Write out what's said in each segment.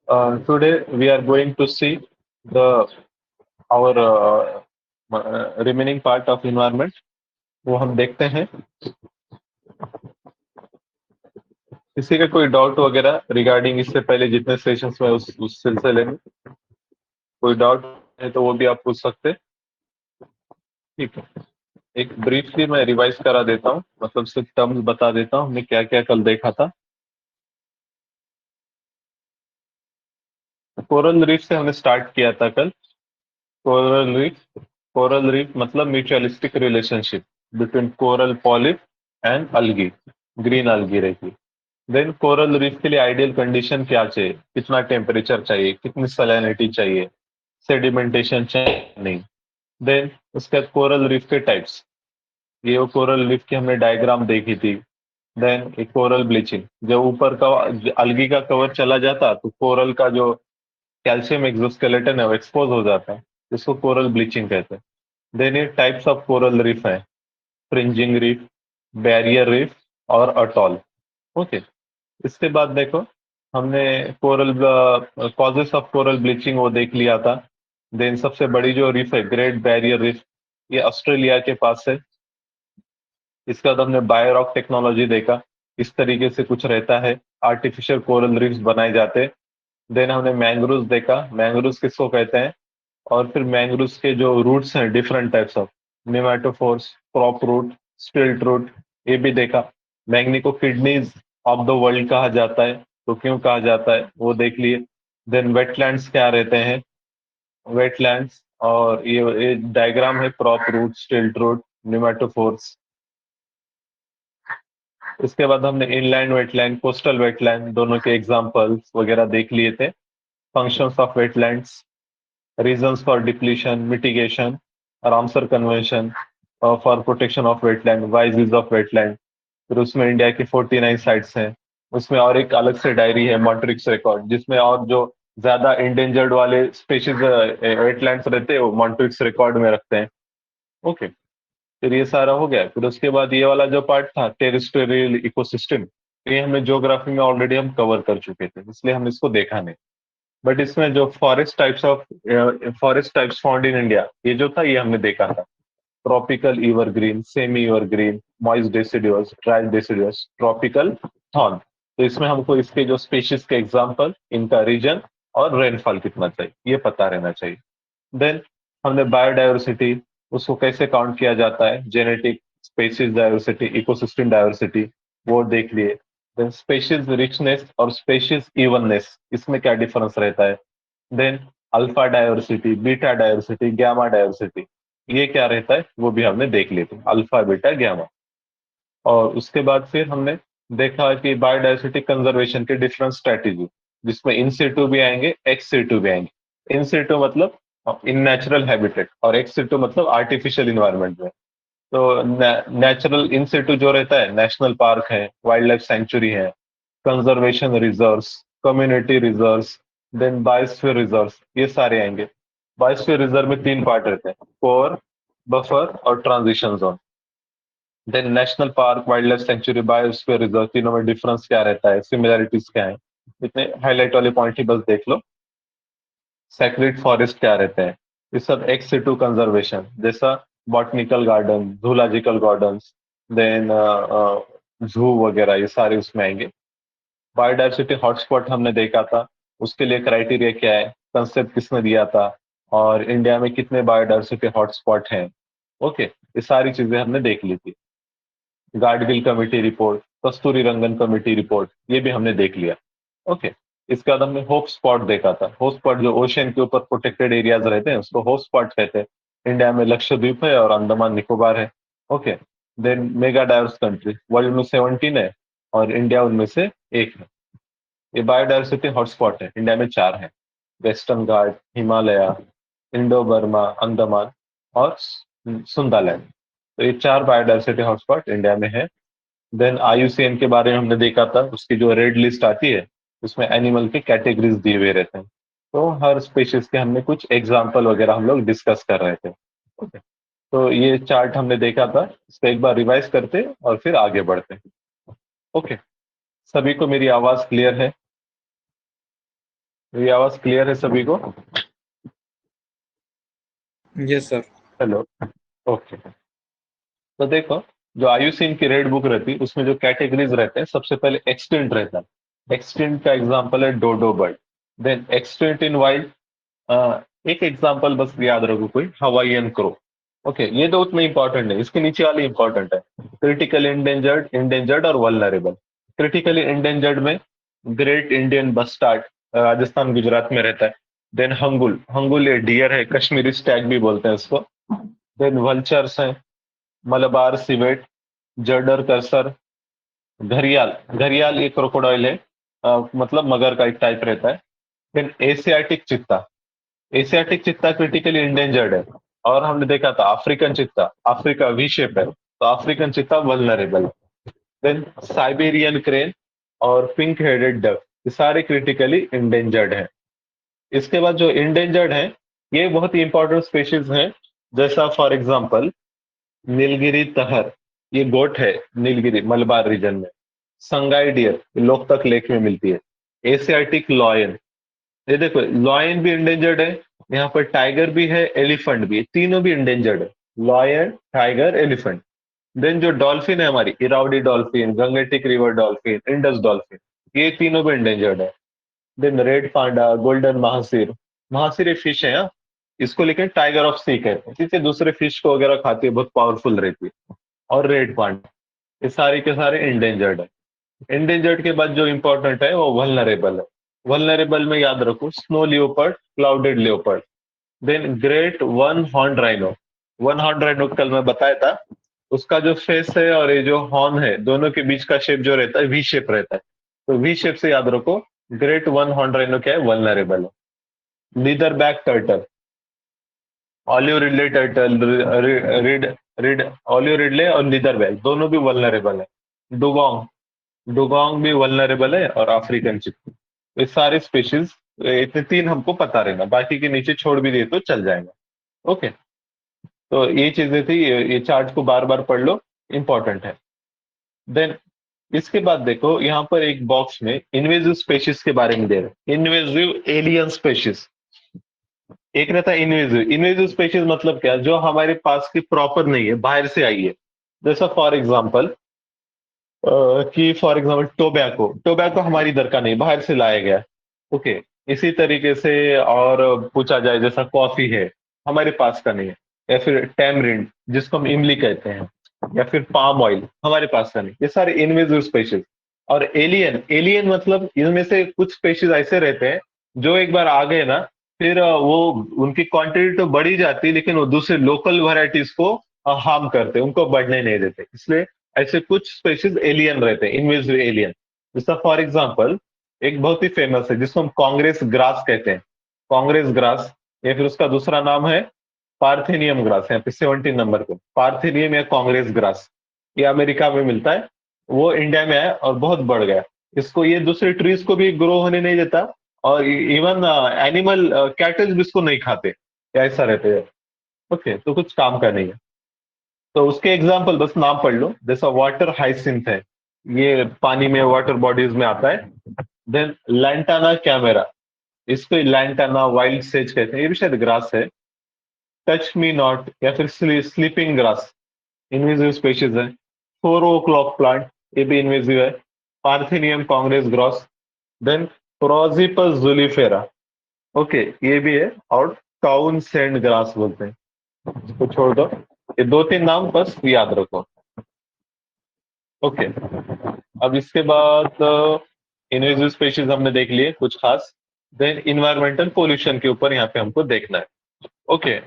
Today we are going to see the our remaining part of environment. वो हम देखते हैं। किसी का कोई डाउट वगैरह रिगार्डिंग इससे पहले जितने सेशंस में उस सिलसिले में कोई डाउट है तो वो भी आप पूछ सकते हैं। ठीक है, एक ब्रीफली मैं रिवाइज करा देता हूँ, मतलब सिर्फ टर्म्स बता देता हूँ हमने क्या क्या कल देखा था। कोरल रीफ से हमने स्टार्ट किया था कल। कोरल रीफ, कोरल रीफ मतलब mutualistic relationship between coral polyp and algae, green algae रहती। देन कोरल रीफ के लिए आइडियल कंडीशन क्या चाहिए, कितना टेम्परेचर चाहिए, कितनी सैलिनिटी चाहिए, सेडिमेंटेशन चाहिए नहीं। देन उसके बाद कोरल रीफ के टाइप्स, ये वो कोरल रीफ की हमने डायग्राम देखी थी। देन एक कोरल ब्लीचिंग, जब ऊपर का अलगी का कवर चला जाता तो कोरल का जो कैल्शियम एक्सोस्केलेटन है वो एक्सपोज हो जाता है, इसको कोरल ब्लीचिंग कहते हैं। देन ये टाइप्स ऑफ कोरल रीफ है, फ्रिंजिंग रीफ, बैरियर रीफ और अटॉल। ओके, इसके बाद देखो हमने coral causes of coral bleaching वो देख लिया था। देन सबसे बड़ी जो रीफ है ग्रेट बैरियर रीफ, ये ऑस्ट्रेलिया के पास है। इसके बाद हमने बायोरॉक टेक्नोलॉजी देखा, इस तरीके से कुछ रहता है, आर्टिफिशियल कोरल रीफ्स बनाए जाते हैं। देन हमने मैंग्रोव्स देखा, मैंग्रोव्स किसको कहते हैं, और फिर मैंग्रोव्स के जो रूट्स हैं different types of, pneumatophores, prop root, stilt root, ये भी देखा। मैंगनी को किडनीज ऑफ द वर्ल्ड कहा जाता है, तो क्यों कहा जाता है वो देख लिए। देन वेटलैंड्स क्या रहते हैं, वेटलैंड्स, और ये डायग्राम है prop root, stilt root, pneumatophores. इसके बाद हमने इनलैंड वेटलैंड, कोस्टल वेटलैंड, दोनों के एग्जांपल्स वगैरह देख लिए थे। Functions of wetlands, reasons for depletion, mitigation, Ramsar convention for protection of wetland, voyages of wetland. फिर उसमें इंडिया की 49 साइट्स हैं। उसमें और एक अलग से डायरी है मॉन्ट्रिक्स रिकॉर्ड, जिसमें और जो ज्यादा इंडेंजर्ड वाले स्पेशीज वेटलैंड्स रहते हैं वो मॉन्ट्रिक्स रिकॉर्ड में रखते हैं। ओके, फिर ये सारा हो गया। फिर उसके बाद ये वाला जो पार्ट था टेरिस्टेरियल इकोसिस्टम, ये हमें ज्योग्राफी में ऑलरेडी हम कवर कर चुके थे, इसलिए हम इसको देखा नहीं। बट इसमें जो forest types found in India, ये जो था ये हमने देखा था। Tropical evergreen, semi evergreen, moist deciduous, dry deciduous, tropical thorn. तो इसमें हमको इसके जो स्पीशीज के एग्जांपल, इनका रीजन और रेनफॉल कितना चाहिए ये पता रहना चाहिए। देन हमने बायोडायवर्सिटी, उसको कैसे काउंट किया जाता है, genetic, species diversity, ecosystem diversity, वो देख लिए। देन स्पेशीज रिचनेस और स्पेशीज इवननेस, इसमें क्या डिफरेंस रहता है। Then alpha diversity, beta diversity, gamma diversity, ये क्या रहता है वो भी हमने देख लिए थे, अल्फा बीटा गैमा। और उसके बाद फिर हमने देखा कि बायोडायवर्सिटी कंजर्वेशन के डिफरेंट स्ट्रेटेजी, जिसमें इन सिटू भी आएंगे, एक्स सिटू भी आएंगे। इन सिटू मतलब इन नेचुरल हैबिटेट, और एक्स सिटू मतलब आर्टिफिशियल इन्वायरमेंट में। तो नेचुरल इन सिटू जो रहता है, नेशनल पार्क है, वाइल्ड लाइफ सेंचुरी है, conservation reserves, community reserves, then biosphere reserves, ये सारे आएंगे। बायोस्फीयर रिजर्व में तीन पार्ट रहते हैं, कोर, बफर और transition zone. Then national park, wildlife sanctuary, biosphere reserve, तीनों में डिफरेंस क्या रहता है, सिमिलैरिटीज क्या है, इतने हाईलाइट वाले पॉइंट ही बस देख लो। सेक्रेट फॉरेस्ट क्या रहते हैं, ये सब एक्स सिटू कंजर्वेशन, जैसा botanical garden, zoological gardens, then zoo वगैरह, ये सारे उसमें आएंगे। बायोडायवर्सिटी हॉटस्पॉट हमने देखा था, उसके लिए क्राइटेरिया क्या है, कंसेप्ट किसने दिया था, और इंडिया में कितने बायोडायवर्सिटी हॉटस्पॉट हैं। ओके, ये सारी चीजें हमने देख ली थी। गाडगिल कमेटी रिपोर्ट, कस्तूरी रंगन कमेटी रिपोर्ट, ये भी हमने देख लिया। ओके, इसके बाद हमने होप स्पॉट देखा था। होप स्पॉट जो ओशियन के ऊपर प्रोटेक्टेड एरियाज रहते हैं उसको होप स्पॉट कहते हैं। इंडिया में लक्षद्वीप है और अंडमान निकोबार है। Okay, then mega diverse country, world में 17 है और इंडिया उनमें से एक है। ये बायोडायवर्सिटी हॉटस्पॉट है, इंडिया में चार है, वेस्टर्न घाट, हिमालय, इंडो बर्मा, अंडमान और सुंदालैंड। तो ये चार बायोडायवर्सिटी हॉटस्पॉट इंडिया में है। देन आईयूसीएन के बारे में हमने देखा था, उसकी जो रेड लिस्ट आती है उसमें एनिमल के कैटेगरीज दिए हुए रहते हैं। तो हर स्पीशीज के हमने कुछ एग्जाम्पल वगैरह हम लोग डिस्कस कर रहे थे। ओके, तो ये चार्ट हमने देखा था, इसको एक बार रिवाइज करते और फिर आगे बढ़ते। ओके, सभी को मेरी आवाज क्लियर है। ये आवाज क्लियर है सभी को? Yes sir. हेलो। ओके। तो देखो, जो आयुसीन की रेड बुक रहती है उसमें जो कैटेगरीज रहते हैं, सबसे पहले एक्सटिंक्ट रहता है। एक्सटिंक्ट का एग्जांपल है dodo bird. Then extinct in wild, एक एग्जांपल बस याद रखो कोई, हवाईयन क्रो। ओके, ये तो उतना इंपॉर्टेंट है, इसके नीचे वाले इंपॉर्टेंट है। क्रिटिकली इंडेंजर्ड, इंडेंजर्ड और वल्नरेबल। क्रिटिकली इंडेंजर्ड में great Indian bustard, Rajasthan Gujarat में रहता है। देन हंगुल, हंगुल ये डियर है, कश्मीरी स्टैग भी बोलते हैं इसको। देन वल्चर्स हैं, मलबार सिवेट, जर्डर कर्सर, घरियाल, घरियाल एक क्रोकोडाइल है, मतलब मगर का एक टाइप रहता है। फिर एशियाटिक चित्ता, एशियाटिक चित्ता क्रिटिकली इंडेंजर्ड है। और हमने देखा था अफ्रीकन चित्ता, अफ्रीका वी शेप है तो अफ्रीकन चित्ता वल्नरेबल है। देन साइबेरियन क्रेन और पिंक हेडेड डक, ये सारे क्रिटिकली इंडेंजर्ड हैं। इसके बाद जो इंडेंजर्ड हैं, ये बहुत ही इंपॉर्टेंट स्पेशीज हैं। जैसा फॉर एग्जांपल नीलगिरी तहर, ये गोट है नीलगिरी मलबार रीजन में। संगाई डियर, लोकतक लेक में मिलती है। एशियाटिक लॉयन, ये देखो लॉयन भी इंडेंजर्ड है। यहाँ पर टाइगर भी है, एलिफेंट भी है, तीनों भी इंडेंजर्ड है। Lion, tiger, elephant. देन जो डॉल्फिन है हमारी, Irrawaddy dolphin, Gangetic river dolphin, Indus dolphin, ये तीनों भी इंडेंजर्ड है। देन रेड पांडा, गोल्डन महासिर, महासिर एक फिश है, हाँ? इसको लेकिन टाइगर ऑफ सी कहते हैं, इससे दूसरे फिश को वगैरह खाती है, बहुत पावरफुल रहती है। और रेड पांडा, ये सारे के सारे इंडेंजर्ड है। इंडेंजर्ड के बाद जो इंपॉर्टेंट है वो वल्नरेबल है। वल्नरेबल में याद रखो snow leopard, clouded leopard. Then great one horn rhino, one horn rhino कल मैं बताया था, उसका जो फेस है और ये जो हॉर्न है, दोनों के बीच का शेप जो रहता है वी शेप रहता है। तो वी शेप से याद रखो, ग्रेट वन हॉर्न राइनो क्या है, वल्नरेबल है। Leather back turtle, olive Ridley turtle, rid rid olive Ridley और लीदर बैक दोनों भी वल्नरेबल है। डुगोंग, डुगोंग भी वल्नरेबल है, और अफ्रीकन चिप, ये सारे स्पेशीज, इतने तीन हमको पता रहना, बाकी के नीचे छोड़ भी दिए तो चल जाएगा। ओके, तो ये चीजें थी, ये चार्ट को बार बार पढ़ लो, इंपॉर्टेंट है। देन इसके बाद देखो यहाँ पर एक बॉक्स में इन्वेजिव स्पेशीज के बारे में दे रहे, इन्वेजिव एलियन स्पेशीज। एक रहता है इन्वेजिव, इन्वेजिव स्पेशीज मतलब क्या, जो हमारे पास की प्रॉपर नहीं है, बाहर से आई है। जैसा फॉर एग्जाम्पल, कि फॉर एग्जाम्पल टोबैको, टोबैको हमारी इधर का नहीं, बाहर से लाया गया। ओके, इसी तरीके से और पूछा जाए, जैसा कॉफी है, हमारे पास का नहीं है। या फिर टैमरिंड, जिसको हम इमली कहते हैं, या फिर पाम ऑयल, हमारे पास का नहीं। ये सारे इनवेजिव स्पेशीज। और एलियन, एलियन मतलब इनमें से कुछ स्पेशीज ऐसे रहते हैं जो एक बार आ गए ना, फिर वो उनकी क्वांटिटी तो बढ़ी जाती है, लेकिन वो दूसरे लोकल वैरायटीज को हार्म करते हैं, उनको बढ़ने नहीं देते। इसलिए ऐसे कुछ स्पेशीज एलियन रहते हैं, इनवेजिव एलियन। जैसा फॉर एग्जांपल एक बहुत ही फेमस है जिसको हम कांग्रेस ग्रास कहते हैं, कांग्रेस ग्रास, या फिर उसका दूसरा नाम है पार्थेनियम ग्रास। यहाँ पे 17 नंबर पे पार्थेनियम या कांग्रेस ग्रास, ये अमेरिका में मिलता है, वो इंडिया में है और बहुत बढ़ गया। इसको ये दूसरे ट्रीज को भी ग्रो होने नहीं देता, और इवन एनिमल कैटल्स भी इसको नहीं खाते, ऐसा रहते हैं। ओके, तो कुछ काम का नहीं है। तो उसके एग्जाम्पल बस नाम पढ़ लो, जैसा वाटर हाइसिंथ है, ये पानी में वाटर बॉडीज में आता है। देन लैंटाना कैमेरा, इसको लैंटाना वाइल्ड सेज कहते हैं, ये भी शायद ग्रास है। टच मी नॉट या फिर स्लीपिंग ग्रास, इन्वेजिव स्पेशीज है। 4 o'clock प्लांट, ये भी इन्वेजिव है। Parthenium congress grass. Then prosopis juliflora, okay, ये भी है। और टाउन सेंड ग्रास बोलते हैं, इसको छोड़ दो, ये दो तीन नाम बस याद रखो। ओके, अब इसके बाद इन्वेजिव स्पेशीज हमने देख लिए कुछ खास। देन इन्वायरमेंटल पोल्यूशन के ऊपर यहाँ पे हमको देखना है। ओके,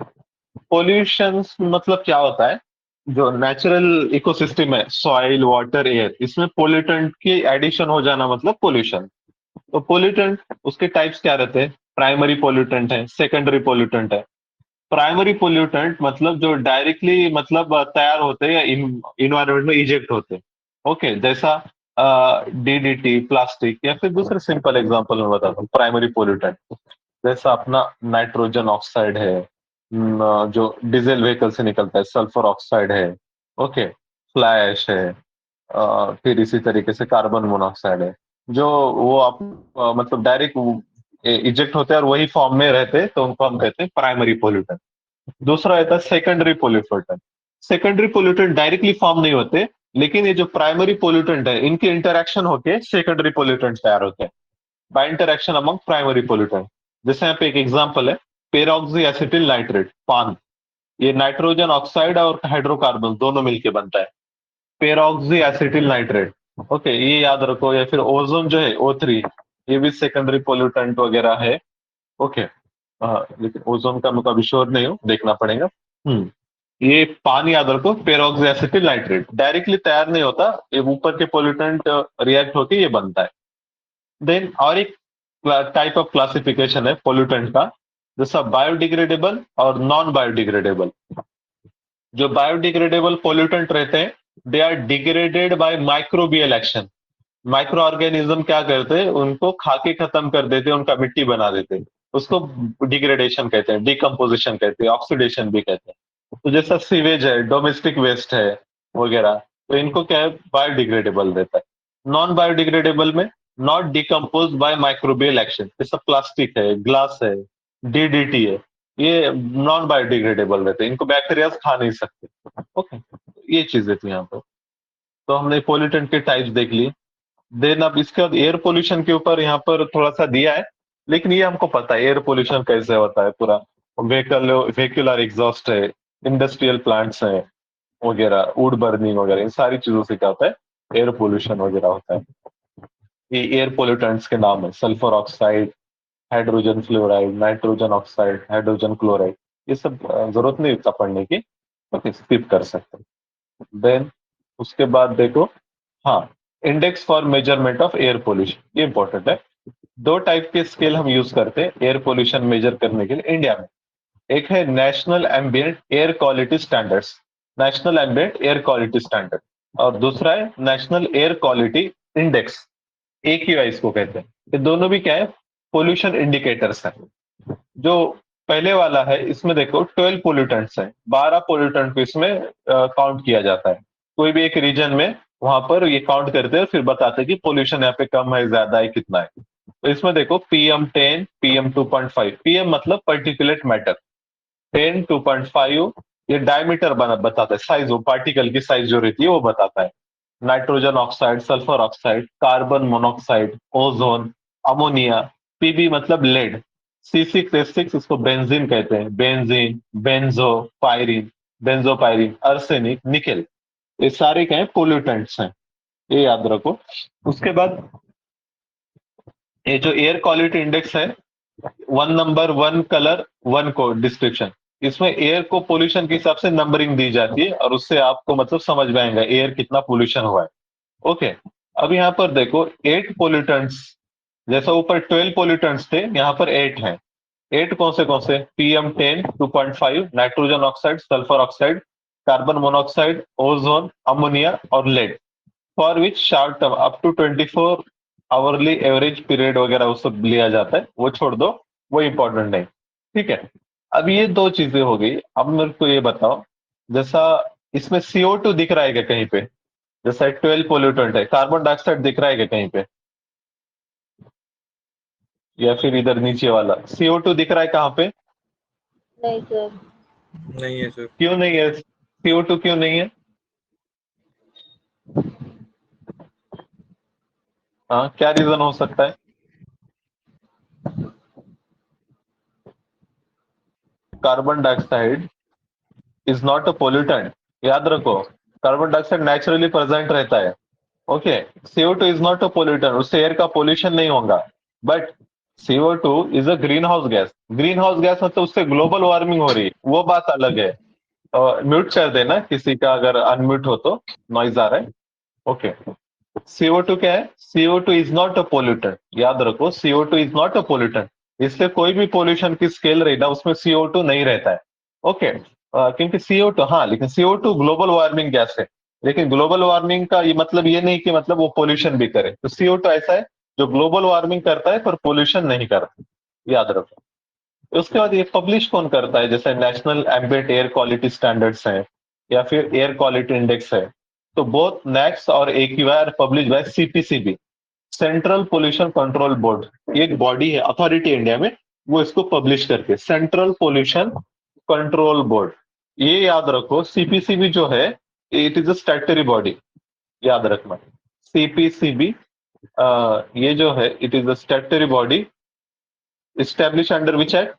पोल्यूशन मतलब क्या होता है, जो नेचुरल इकोसिस्टम है, सॉइल वाटर एयर, इसमें पोल्यूटेंट की एडिशन हो जाना मतलब पोल्यूशन। तो पोल्यूटेंट, उसके टाइप्स क्या रहते हैं, प्राइमरी पोल्यूटेंट है, सेकेंडरी पोल्यूटेंट है। प्राइमरी पोल्यूटेंट मतलब जो डायरेक्टली मतलब तैयार होते हैं या इन्वायरमेंट में इजेक्ट होते हैं। ओके, जैसा डीडीटी, प्लास्टिक, या फिर दूसरे सिंपल एग्जांपल में बताता हूँ प्राइमरी पोल्यूटेंट। जैसा अपना नाइट्रोजन ऑक्साइड है, जो डीजल व्हीकल से निकलता है, सल्फर ऑक्साइड है। ओके, फ्लाई ऐश है, फिर इसी तरीके से कार्बन मोनोऑक्साइड है, जो वो आप मतलब डायरेक्ट इजेक्ट होते हैं और वही फॉर्म में रहते हैं, तो उनको हम कहते हैं प्राइमरी पोल्यूटेंट। दूसरा रहता है secondary pollutant. Secondary pollutant directly form नहीं होते, लेकिन ये जो प्राइमरी पोल्यूटेंट है इनके इंटरेक्शन होके सेकेंडरी पोल्यूटेंट तैयार होते हैं by interaction among primary pollutant. जैसे यहाँ पे एक एग्जांपल है, पेरोक्सी एसिटिल नाइट्रेट, पान। ये नाइट्रोजन ऑक्साइड और हाइड्रोकार्बन दोनों मिलके बनता है, पेरोक्सी एसिटिल नाइट्रेट। ओके, ये याद रखो। या फिर ओजोन जो है O3, ये भी सेकेंडरी पोल्यूटेंट वगैरह है। ओके, हाँ, लेकिन ओजोन का मैं कभी श्योर नहीं हूँ, देखना पड़ेगा। ये पानी याद रखो, पेरोक्सी एसिटिल नाइट्रेट डायरेक्टली तैयार नहीं होता, ये ऊपर के पोल्यूटेंट रिएक्ट होके ये बनता है। देन और एक टाइप ऑफ क्लासिफिकेशन है पोल्यूटेंट का, जैसा बायोडिग्रेडेबल और नॉन बायोडिग्रेडेबल। जो बायोडिग्रेडेबल पोल्यूटेंट रहते हैं, they are degraded by microbial action. Microorganism क्या करते हैं, उनको खा के खत्म कर देते हैं, उनका मिट्टी बना देते हैं। उसको डिग्रेडेशन कहते हैं, डिकम्पोजिशन कहते हैं, ऑक्सीडेशन भी कहते हैं। तो जैसा सीवेज है, डोमेस्टिक वेस्ट है वगैरह, तो इनको क्या है, बायोडिग्रेडेबल रहता है। नॉन बायोडिग्रेडेबल में not decompose by microbial action, जैसा प्लास्टिक है, ग्लास है, DDT है, ये नॉन बायोडिग्रेडेबल रहते हैं, इनको बैक्टीरिया खा नहीं सकते। ओके, ये चीजें थी यहाँ पर। तो हमने पोल्यूटेंट के टाइप्स देख लिए। देन अब इसके बाद एयर पोल्यूशन के ऊपर यहाँ पर थोड़ा सा दिया है, लेकिन ये हमको पता है एयर पोल्यूशन कैसे होता है पूरा। व्हीकलर एग्जॉस्ट है, इंडस्ट्रियल प्लांट्स है वगैरह, वुड बर्निंग वगैरह, इन सारी चीजों से क्या होता है, एयर पोल्यूशन वगैरह होता है। ये एयर पोल्यूटेंट्स के नाम है, sulphur oxide, hydrogen fluoride, nitrogen oxide, hydrogen chloride. ये सब जरूरत नहीं इतना पढ़ने की, ओके, स्किप कर सकते हैं। देन उसके बाद देखो, हाँ, index for measurement of air pollution, ये इंपॉर्टेंट है। दो टाइप के स्केल हम यूज करते हैं एयर पोल्यूशन मेजर करने के लिए इंडिया में। एक है national ambient air quality standards, national ambient air quality standard, और दूसरा है national air quality index, AQI इसको कहते हैं। ये दोनों भी क्या है, पोल्यूशन इंडिकेटर्स हैं। जो पहले वाला है, इसमें देखो 12 पोल्यूटेंट्स हैं, 12 पोल्यूटेंट को इसमें काउंट किया जाता है। कोई भी एक रीजन में वहां पर ये काउंट करते हैं, फिर बताते हैं कि पोल्यूशन यहाँ पे कम है, ज्यादा है, कितना है। तो इसमें देखो PM10, PM2.5, PM मतलब पर्टिकुलेट मैटर, 10, 2.5 ये डायमीटर बताता है, साइज, वो पार्टिकल की साइज जो रहती है वो बताता है। Nitrogen oxide, sulphur oxide, carbon monoxide, ozone, ammonia. PB मतलब लेड, C6H6 इसको बेंजीन कहते हैं, benzene, benzopyrene, benzopyrene, arsenic, nickel, ये सारे क्या है, पोल्यूटेंट्स हैं, ये याद रखो। उसके बाद ये जो एयर क्वालिटी इंडेक्स है, 1 नंबर, 1 कलर, 1 कोड डिस्क्रिप्शन, इसमें एयर को पोल्यूशन के हिसाब से नंबरिंग दी जाती है, और उससे आपको मतलब समझ में आएगा एयर कितना पोल्यूशन हुआ है। ओके, अब यहाँ पर देखो 8 पोल्यूटेंट्स, जैसा ऊपर 12 पोल्यूटेंट्स थे, यहाँ पर 8 हैं। 8 कौन से, PM10, 2.5, nitrogen oxide, sulphur oxide, carbon monoxide, ozone, ammonia और lead. For which short term up to 24 hourly average period वगैरह वो सब लिया जाता है, वो छोड़ दो, वो इंपॉर्टेंट नहीं। ठीक है, अब ये दो चीजें हो गई। अब मेरे को ये बताओ, जैसा इसमें CO2 दिख रहा है क्या कहीं पे, जैसा 12 पोल्यूटेंट है, कार्बन डाइऑक्साइड दिख रहा है क्या कहीं पे, या फिर इधर नीचे वाला CO2 दिख रहा है कहाँ पे? नहीं सर। नहीं है सर। क्यों नहीं है, CO2 क्यों नहीं है? हाँ, क्या रीजन हो सकता है? Carbon dioxide is not a pollutant, याद रखो, कार्बन डाइऑक्साइड नेचुरली प्रेजेंट रहता है। Okay, CO2 is not a pollutant, उससे एयर का पोल्यूशन नहीं होगा। But CO2 is a green house gas, green house gas मतलब उससे ग्लोबल वार्मिंग हो रही है, वो बात अलग है। म्यूट कर देना किसी का, अगर अनम्यूट हो तो, नॉइज आ रहा है। ओके, CO2 क्या है, CO2 is not a pollutant, याद रखो, CO2 is not a pollutant. इससे कोई भी पोल्यूशन की स्केल रही ना, उसमें CO2 नहीं रहता है। ओके, क्योंकि CO2, हाँ, लेकिन CO2 ग्लोबल वार्मिंग गैस है, लेकिन ग्लोबल वार्मिंग का ये मतलब ये नहीं कि मतलब वो पोल्यूशन भी करे। तो CO2 ऐसा है जो ग्लोबल वार्मिंग करता है पर पोल्यूशन नहीं करता, याद रखो। उसके बाद ये पब्लिश कौन करता है, जैसे national ambient air quality standards हैं, या फिर एयर क्वालिटी इंडेक्स है, तो बोथ नेक्स और AQI are publish by CPCB। Central pollution control board, ये एक बॉडी है, अथॉरिटी इंडिया में, वो इसको पब्लिश करके, सेंट्रल पोल्यूशन कंट्रोल बोर्ड। ये याद रखो, सीपीसीबी जो है, it is a statutory body, याद रखना। सीपीसीबी ये जो है, it is a statutory body establish under which act?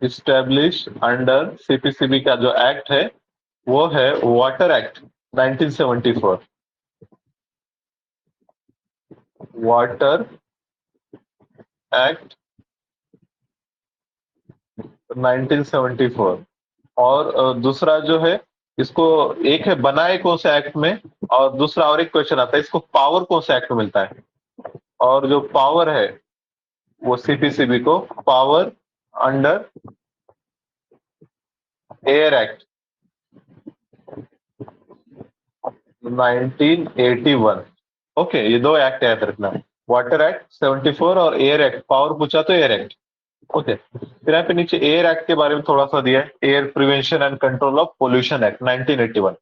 Establish under CPCB का जो एक्ट है वो है वाटर एक्ट 1974। Water act 1974। और दूसरा जो है, इसको एक है बनाए कौन से एक्ट में, और दूसरा और एक क्वेश्चन आता है, इसको पावर कौन से एक्ट में मिलता है? और जो पावर है वो सीपीसीबी को power under air act 1981। Okay, ये दो एक्ट याद रखना, वाटर एक्ट 74 और एयर एक्ट। पावर पूछा तो एयर एक्ट। ओके, फिर यहाँ पे नीचे एयर एक्ट के बारे में थोड़ा सा दिया है, air prevention and control of pollution act 1981।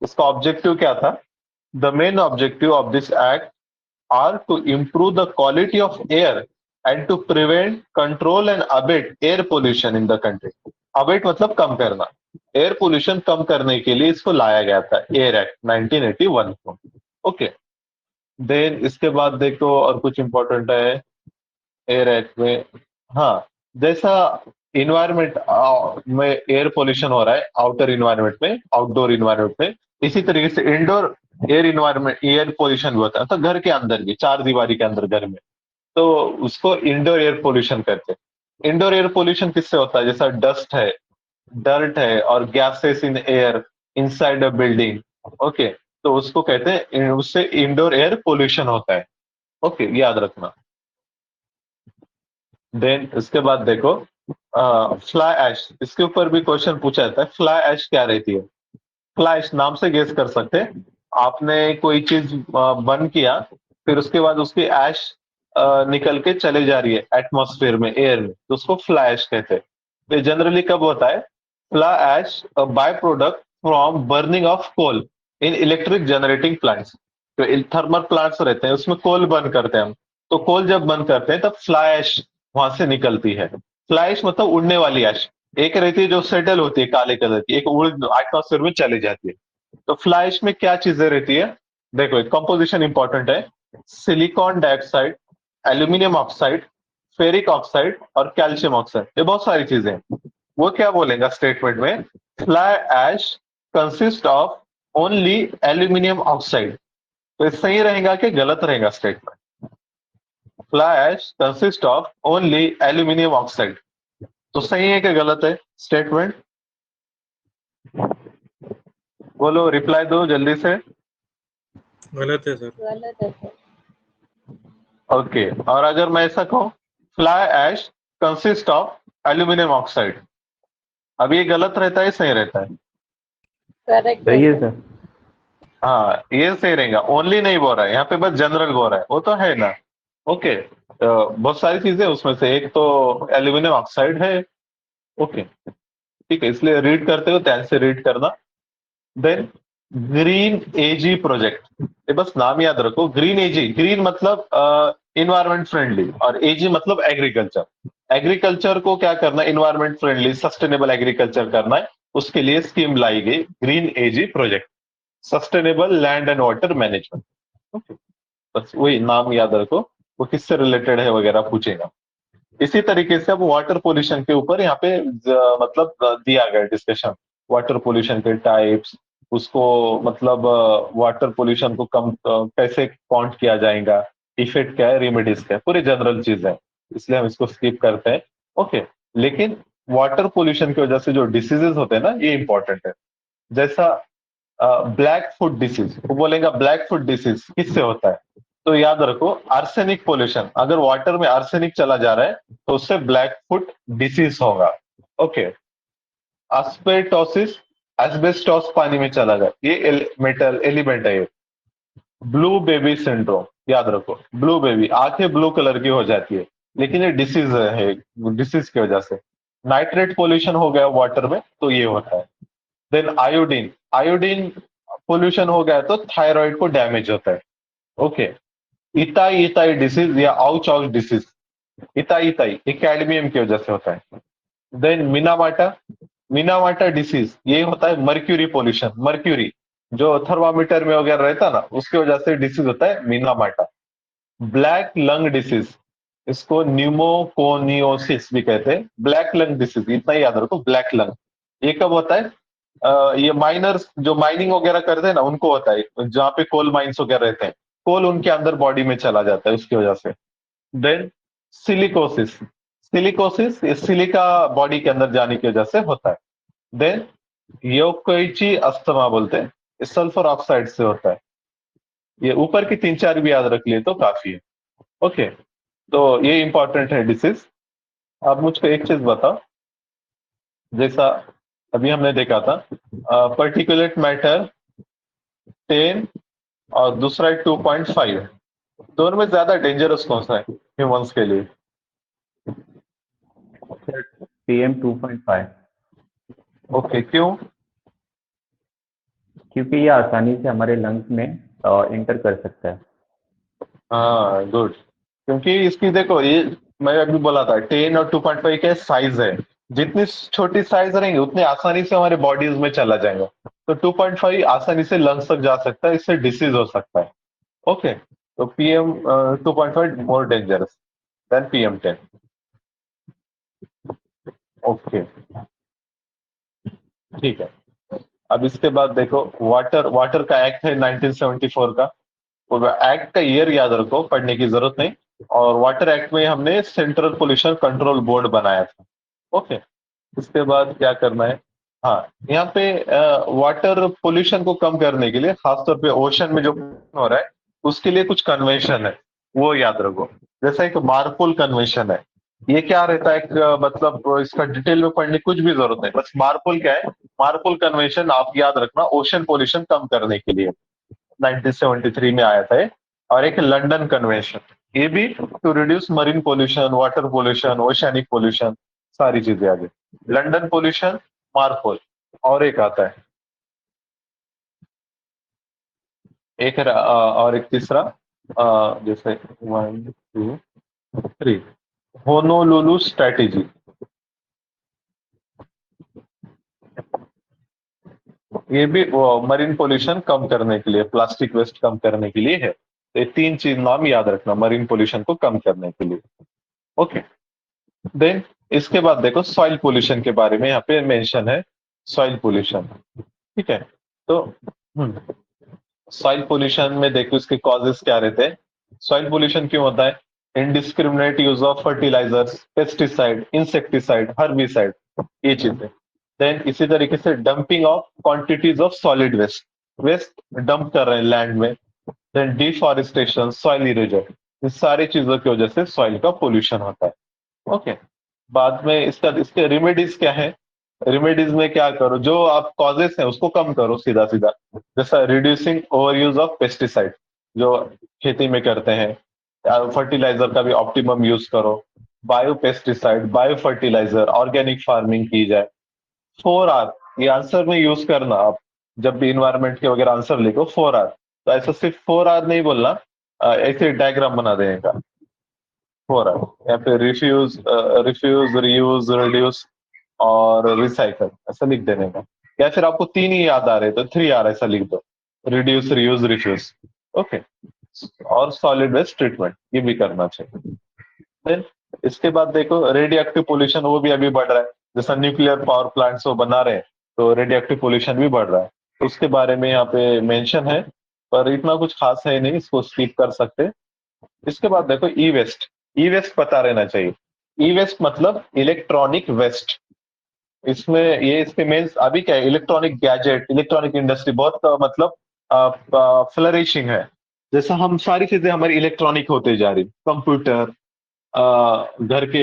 इसका ऑब्जेक्टिव क्या था? The main objective of this act are to improve the quality of air and to prevent, control and abate air pollution in the country. Abate मतलब कम करना, air pollution कम करने के लिए इसको लाया गया था, एयर एक्ट 1981 को। ओके, देन इसके बाद देखो और कुछ इंपॉर्टेंट है एयर एक्ट में। हाँ, जैसा इन्वायरमेंट में एयर पोल्यूशन हो रहा है आउटर इन्वायरमेंट में, आउटडोर इन्वायरमेंट में, इसी तरीके से indoor air environment, air pollution भी होता है, तो घर के अंदर भी, चार दीवारी के अंदर घर में, तो उसको इंडोर एयर पोल्यूशन कहते हैं। इंडोर एयर पोल्यूशन किससे होता है? जैसा डस्ट है, डर्ट है और gases in air inside a building. Okay, तो उसको कहते हैं, उससे इंडोर एयर पोल्यूशन होता है। ओके, याद रखना। देन इसके बाद देखो फ्लाई ऐश, इसके ऊपर भी क्वेश्चन पूछा जाता है, फ्लाई ऐश क्या रहती है? फ्लाई ऐश नाम से गेस कर सकते हैं, आपने कोई चीज बर्न किया, फिर उसके बाद उसकी ऐश निकल के चले जा रही है एटमॉस्फेयर में, एयर में, तो उसको फ्लाई ऐश कहते हैं। तो जनरली कब होता है? Fly ash byproduct from burning of coal in electric generating plants. जो थर्मल प्लांट्स रहते हैं उसमें कोल बर्न करते हैं हम, तो कोल जब बर्न करते हैं तब फ्लाई ऐश वहां से निकलती है। फ्लाई ऐश मतलब उड़ने वाली ऐश, एक रहती है जो सेटल होती है काले कलर की, एक उड़ एटमॉस्फेयर में चली जाती है। तो फ्लाई ऐश में क्या चीजें रहती है? देखो, एक कंपोजिशन इंपॉर्टेंट है, silicon dioxide, aluminium oxide, ferric oxide और कैल्शियम ऑक्साइड, ये बहुत सारी चीजें हैं। वो क्या बोलेगा स्टेटमेंट में? Fly ash consist of only aluminium oxide. तो ये सही रहेगा कि गलत रहेगा statement? Fly ash consist of only aluminium oxide, तो सही है कि गलत है स्टेटमेंट? बोलो, रिप्लाई दो जल्दी से। गलत है सर। गलत है सर। ओके, और अगर मैं ऐसा कहूं, fly ash consist of aluminium oxide, अब ये गलत रहता है, सही रहता है? करेक्ट सही है है सर। सर। हाँ, ये सही रहेगा, ओनली नहीं बोल रहा है यहाँ पे, बस जनरल बोल रहा है, वो तो है ना। ओके, बहुत सारी चीजें उसमें से एक तो एल्यूमिनियम ऑक्साइड है। ओके, ठीक है, इसलिए रीड करते हो ध्यान से रीड करना। देन ग्रीन एजी प्रोजेक्ट, ये बस नाम याद रखो, ग्रीन एजी, ग्रीन मतलब इन्वायरमेंट फ्रेंडली, और एजी मतलब एग्रीकल्चर। एग्रीकल्चर को क्या करना है? इन्वायरमेंट फ्रेंडली सस्टेनेबल एग्रीकल्चर करना है, उसके लिए स्कीम लाई गई green AG project, sustainable land and water management. Okay, बस वही नाम याद रखो, वो किससे रिलेटेड है वगैरह पूछेगा। इसी तरीके से अब वाटर पोल्यूशन के ऊपर यहाँ पे मतलब दिया गया डिस्कशन, वाटर पोल्यूशन के टाइप्स, उसको मतलब वाटर पोल्यूशन को कम कैसे काउंट किया जाएगा, इफेक्ट क्या है, रेमेडीज क्या है, पूरी जनरल चीज है, इसलिए हम इसको स्किप करते हैं। ओके, लेकिन वाटर पोल्यूशन की वजह से जो डिसीजेस होते हैं ना, ये इंपॉर्टेंट है। जैसा ब्लैक फुट डिसीज, वो बोलेगा ब्लैक फुट डिसीज किससे होता है? तो याद रखो, आर्सेनिक पोल्यूशन, अगर वाटर में आर्सेनिक चला जा रहा है तो उससे ब्लैक फुट डिसीज होगा। ओके, एस्बेस्टोसिस, एस्बेस्टोस पानी में चला गया, ये मेटल एलिमेंट है। ये ब्लू बेबी सिंड्रोम, याद रखो, ब्लू बेबी, आंखें ब्लू कलर की हो जाती है, लेकिन ये डिसीज है, डिसीज की वजह से। नाइट्रेट पोल्यूशन हो गया वाटर में, तो ये होता है। देन आयोडीन, आयोडीन पोल्यूशन हो गया तो थायराइड को डैमेज होता है। ओके, इताई इताई डिसीज या आउच आउच डिसीज, इताई इताई ये कैडमियम की वजह से होता है। देन मिनामाटा, मिनामाटा डिसीज ये होता है मर्क्यूरी पोल्यूशन, मर्क्यूरी जो थर्मामीटर में वगैरह रहता ना उसकी वजह से डिसीज होता है मिनामाटा। ब्लैक लंग डिसीज, इसको न्यूमोकोनियोसिस भी कहते हैं। ब्लैक लंग डिसीज इतना ही याद रखो, ब्लैक लंग ये कब होता है? ये माइनर्स जो माइनिंग वगैरह करते हैं ना उनको होता है, जहाँ पे कोल माइंस वगैरह रहते हैं, कोल उनके अंदर बॉडी में चला जाता है उसकी वजह से। देन सिलिकोसिस, सिलिकोसिस ये सिलिका बॉडी के अंदर जाने की वजह से होता है। देन योकोइची अस्थमा बोलते हैं, ये सल्फर ऑक्साइड से होता है। ये ऊपर की तीन चार भी याद रख लिए तो काफी है। ओके, तो ये इंपॉर्टेंट है डिसीज। आप मुझको एक चीज बताओ, जैसा अभी हमने देखा था पर्टिकुलेट मैटर 10 और दूसरा है 2.5, दोनों में ज्यादा डेंजरस कौन सा है ह्यूमंस के लिए? PM 2.5, ओके, क्यों? क्योंकि ये आसानी से हमारे लंग्स में इंटर कर सकता है। हाँ गुड, क्योंकि इसकी देखो ये मैं अभी बोला था 10 और 2.5 के साइज है, जितनी छोटी साइज रहेंगे उतनी आसानी से हमारे बॉडीज में चला जाएगा। तो 2.5 आसानी से लंग्स तक जा सकता है, इससे डिसीज हो सकता है। ओके, तो PM 2.5 more dangerous than PM 10। Okay, ठीक है। अब इसके बाद देखो वाटर, वाटर का एक्ट है 1974 का, तो एक्ट का ईयर याद रखो, पढ़ने की जरूरत नहीं। और वाटर एक्ट में हमने सेंट्रल पोल्यूशन कंट्रोल बोर्ड बनाया था। ओके, इसके बाद क्या करना है? हाँ, यहाँ पे वाटर पोल्यूशन को कम करने के लिए खासतौर पे ओशन में जो हो रहा है उसके लिए कुछ कन्वेंशन है, वो याद रखो। जैसा एक मार्पोल कन्वेंशन है, ये क्या रहता है? मतलब इसका डिटेल में पढ़ने की कुछ भी जरूरत नहीं, बस मार्पोल क्या है? मार्पोल कन्वेंशन आप याद रखना, ओशन पोल्यूशन कम करने के लिए 1973 में आया था ये। और एक लंदन कन्वेंशन, ये भी to reduce marine pollution, water pollution, oceanic pollution, सारी चीजें आगे। लंदन पोल्यूशन, मार्पोल, और एक आता है, एक और एक तीसरा जैसे 1 2 3 होनोलुलु स्ट्रेटेजी, ये भी मरीन पोल्यूशन कम करने के लिए, प्लास्टिक वेस्ट कम करने के लिए है। तो ये तीन चीज नाम याद रखना मरीन पोल्यूशन को कम करने के लिए। ओके, देन इसके बाद देखो सॉइल पोल्यूशन के बारे में यहाँ पे मेंशन है, सॉइल पोल्यूशन। ठीक है, तो सॉइल पोल्यूशन में देखो इसके कॉजेस क्या रहते हैं। सॉइल पोल्यूशन क्यों होता है? Indiscriminate use of fertilizers, pesticide, insecticide, herbicide, ये चीजें। देन इसी तरीके से dumping of quantities of solid waste, waste dump कर रहे हैं लैंड में। देन डिफॉरेस्टेशन, सॉइल इरोजन, इस सारी चीजों की वजह से सॉइल का पोल्यूशन होता है। ओके, बाद में इसका इसके रेमेडीज क्या है? रेमेडीज में क्या करो, जो आप कॉजेस हैं उसको कम करो सीधा सीधा, जैसा reducing over use of pesticide जो खेती में करते हैं, फर्टिलाइजर का भी ऑप्टिमम यूज करो, bio pesticide, bio fertilizer, organic farming की जाए। 4R ये आंसर में यूज करना आप, जब भी इन्वायरमेंट के वगैरह आंसर लिखो 4R, तो ऐसा सिर्फ 4R नहीं बोलना, ऐसे डायग्राम बना देने का 4R, या फिर रिफ्यूज, रिफ्यूज, रियूज, रिड्यूस और रिसाइकल, ऐसा लिख देने का। या फिर आपको तीन ही याद आ रहे तो 3R ऐसा लिख दो, रिड्यूस, रियूज, रिफ्यूज। ओके, और सॉलिड वेस्ट ट्रीटमेंट ये भी करना चाहिए। देन इसके बाद देखो रेडियो एक्टिव पोल्यूशन, वो भी अभी बढ़ रहा है, जैसा न्यूक्लियर पावर प्लांट्स वो बना रहे हैं तो रेडियो एक्टिव पोल्यूशन भी बढ़ रहा है, तो उसके बारे में यहाँ पे मेंशन है, पर इतना कुछ खास है नहीं, इसको स्किप कर सकते। इसके बाद देखो ई वेस्ट, ई वेस्ट पता रहना चाहिए। ई वेस्ट मतलब इलेक्ट्रॉनिक वेस्ट, इसमें ये इसके मेन्स अभी क्या है, इलेक्ट्रॉनिक गैजेट, इलेक्ट्रॉनिक इंडस्ट्री बहुत मतलब फ्लरिशिंग है। जैसा हम सारी चीजें हमारी इलेक्ट्रॉनिक होते जा रही, कंप्यूटर,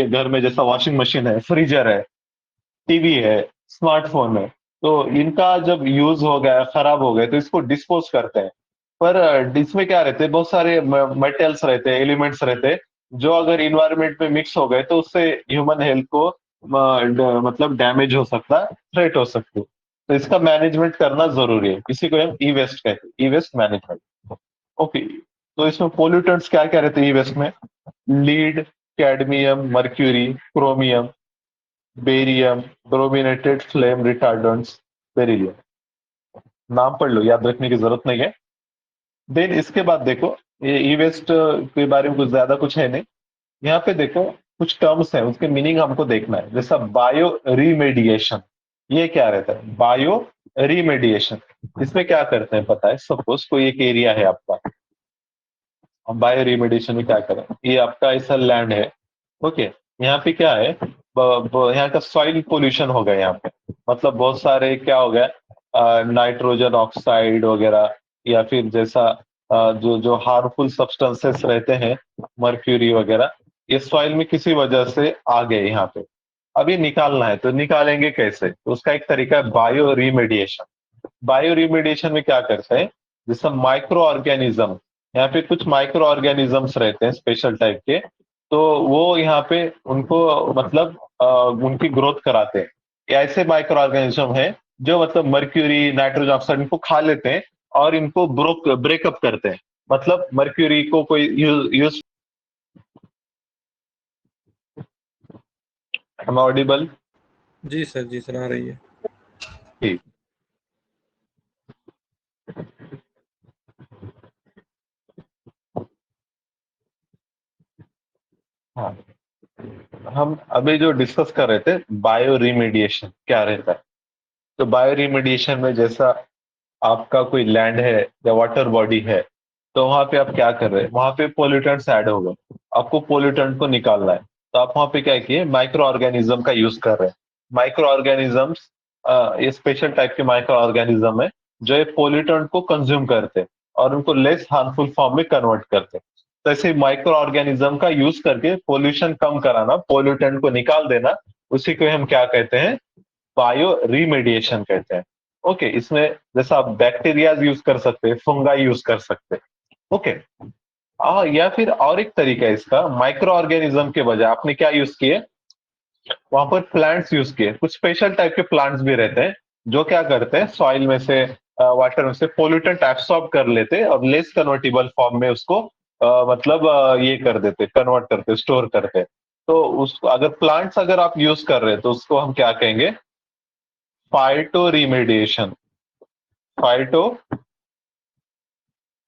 घर में जैसा वॉशिंग मशीन है, फ्रीजर है, टीवी है, स्मार्टफोन है, तो इनका जब यूज हो गया, खराब हो गए तो इसको डिस्पोज करते हैं। पर इसमें क्या रहते हैं, बहुत सारे मेटल्स रहते हैं, एलिमेंट्स रहते हैं, जो अगर इन्वायरमेंट में मिक्स हो गए तो उससे ह्यूमन हेल्थ को मतलब डैमेज हो सकता है, थ्रेट हो सकती है। तो इसका मैनेजमेंट करना जरूरी है, इसी को हम ई वेस्ट कहते हैं, ई वेस्ट मैनेजमेंट। ओके, तो इसमें पोल्यूटेंट्स क्या क्या रहते हैं ई वेस्ट में? Lead, cadmium, mercury, chromium, barium, brominated flame retardants, beryllium. नाम पढ़ लो, याद रखने की जरूरत नहीं है। देन इसके बाद देखो, ये ई वेस्ट के बारे में कुछ ज्यादा कुछ है नहीं। यहाँ पे देखो कुछ टर्म्स हैं, उसके मीनिंग हमको देखना है। जैसा बायो रिमेडिएशन, ये क्या रहता है? बायो रिमेडिएशन, इसमें क्या करते हैं पता है? सपोज कोई एक एरिया है आपका, अब बायो रिमेडिएशन में क्या करें? ये आपका ऐसा लैंड है, ओके, यहाँ पे क्या है, यहाँ का सॉइल पोल्यूशन हो गया यहाँ पे, मतलब बहुत सारे क्या हो गया, नाइट्रोजन ऑक्साइड वगैरह, या फिर जैसा जो जो हार्मफुल सब्सटेंसेस रहते हैं, मर्क्यूरी वगैरह, ये सॉइल में किसी वजह से आ गए यहाँ पे। अब ये निकालना है, तो निकालेंगे कैसे? तो उसका एक तरीका है बायो रिमेडिएशन। बायो रिमेडिएशन में क्या करते हैं, जैसे माइक्रो ऑर्गेनिज्म, यहाँ पे कुछ माइक्रो ऑर्गेनिजम्स रहते हैं स्पेशल टाइप के, तो वो यहाँ पे उनको मतलब उनकी ग्रोथ कराते हैं। ये ऐसे माइक्रो ऑर्गेनिज्म है जो मतलब मर्क्यूरी, नाइट्रोजन ऑक्साइड इनको खा लेते हैं और इनको ब्रेकअप करते हैं। मतलब मर्क्यूरी को कोई यूज, एम ऑडिबल? जी सर आ रही है। ठीक, हाँ, हम अभी जो डिस्कस कर रहे थे बायो रिमेडिएशन क्या रहता है। तो बायो रिमेडिएशन में जैसा आपका कोई लैंड है या वाटर बॉडी है, तो वहां पे आप क्या कर रहे हैं? वहां पे पोल्यूटेंट्स ऐड हो गए, आपको पोल्यूटेंट को निकालना है, तो आप वहां पे क्या किए? माइक्रो ऑर्गेनिज्म का यूज कर रहे हैं। माइक्रो ऑर्गेनिजम्स, ये स्पेशल टाइप के माइक्रो ऑर्गेनिज्म है जो ये पोल्यूटेंट को कंज्यूम करते हैं और उनको लेस हार्मफुल फॉर्म में कन्वर्ट करते हैं। तो ऐसे माइक्रो ऑर्गेनिज्म का यूज करके पोल्यूशन कम कराना, पोल्यूटेंट को निकाल देना, उसी को हम क्या कहते हैं? बायो रिमेडिएशन कहते हैं। ओके, इसमें जैसा आप बैक्टीरिया यूज कर सकते हैं, फंगाई यूज कर सकते हैं। ओके, या फिर और एक तरीका है इसका, माइक्रो ऑर्गेनिज्म के बजाय आपने क्या यूज किए? वहां पर प्लांट्स यूज किए। कुछ स्पेशल टाइप के प्लांट्स भी रहते हैं जो क्या करते हैं, सॉइल में से, वाटर में से पोल्यूटेंट एब्सॉर्ब कर लेते हैं और लेस कन्वर्टिबल फॉर्म में उसको मतलब ये कर देते, कन्वर्ट करते, स्टोर करते। तो उसको अगर प्लांट्स अगर आप यूज कर रहे हैं तो उसको हम क्या कहेंगे? Phyto remediation. फाइटो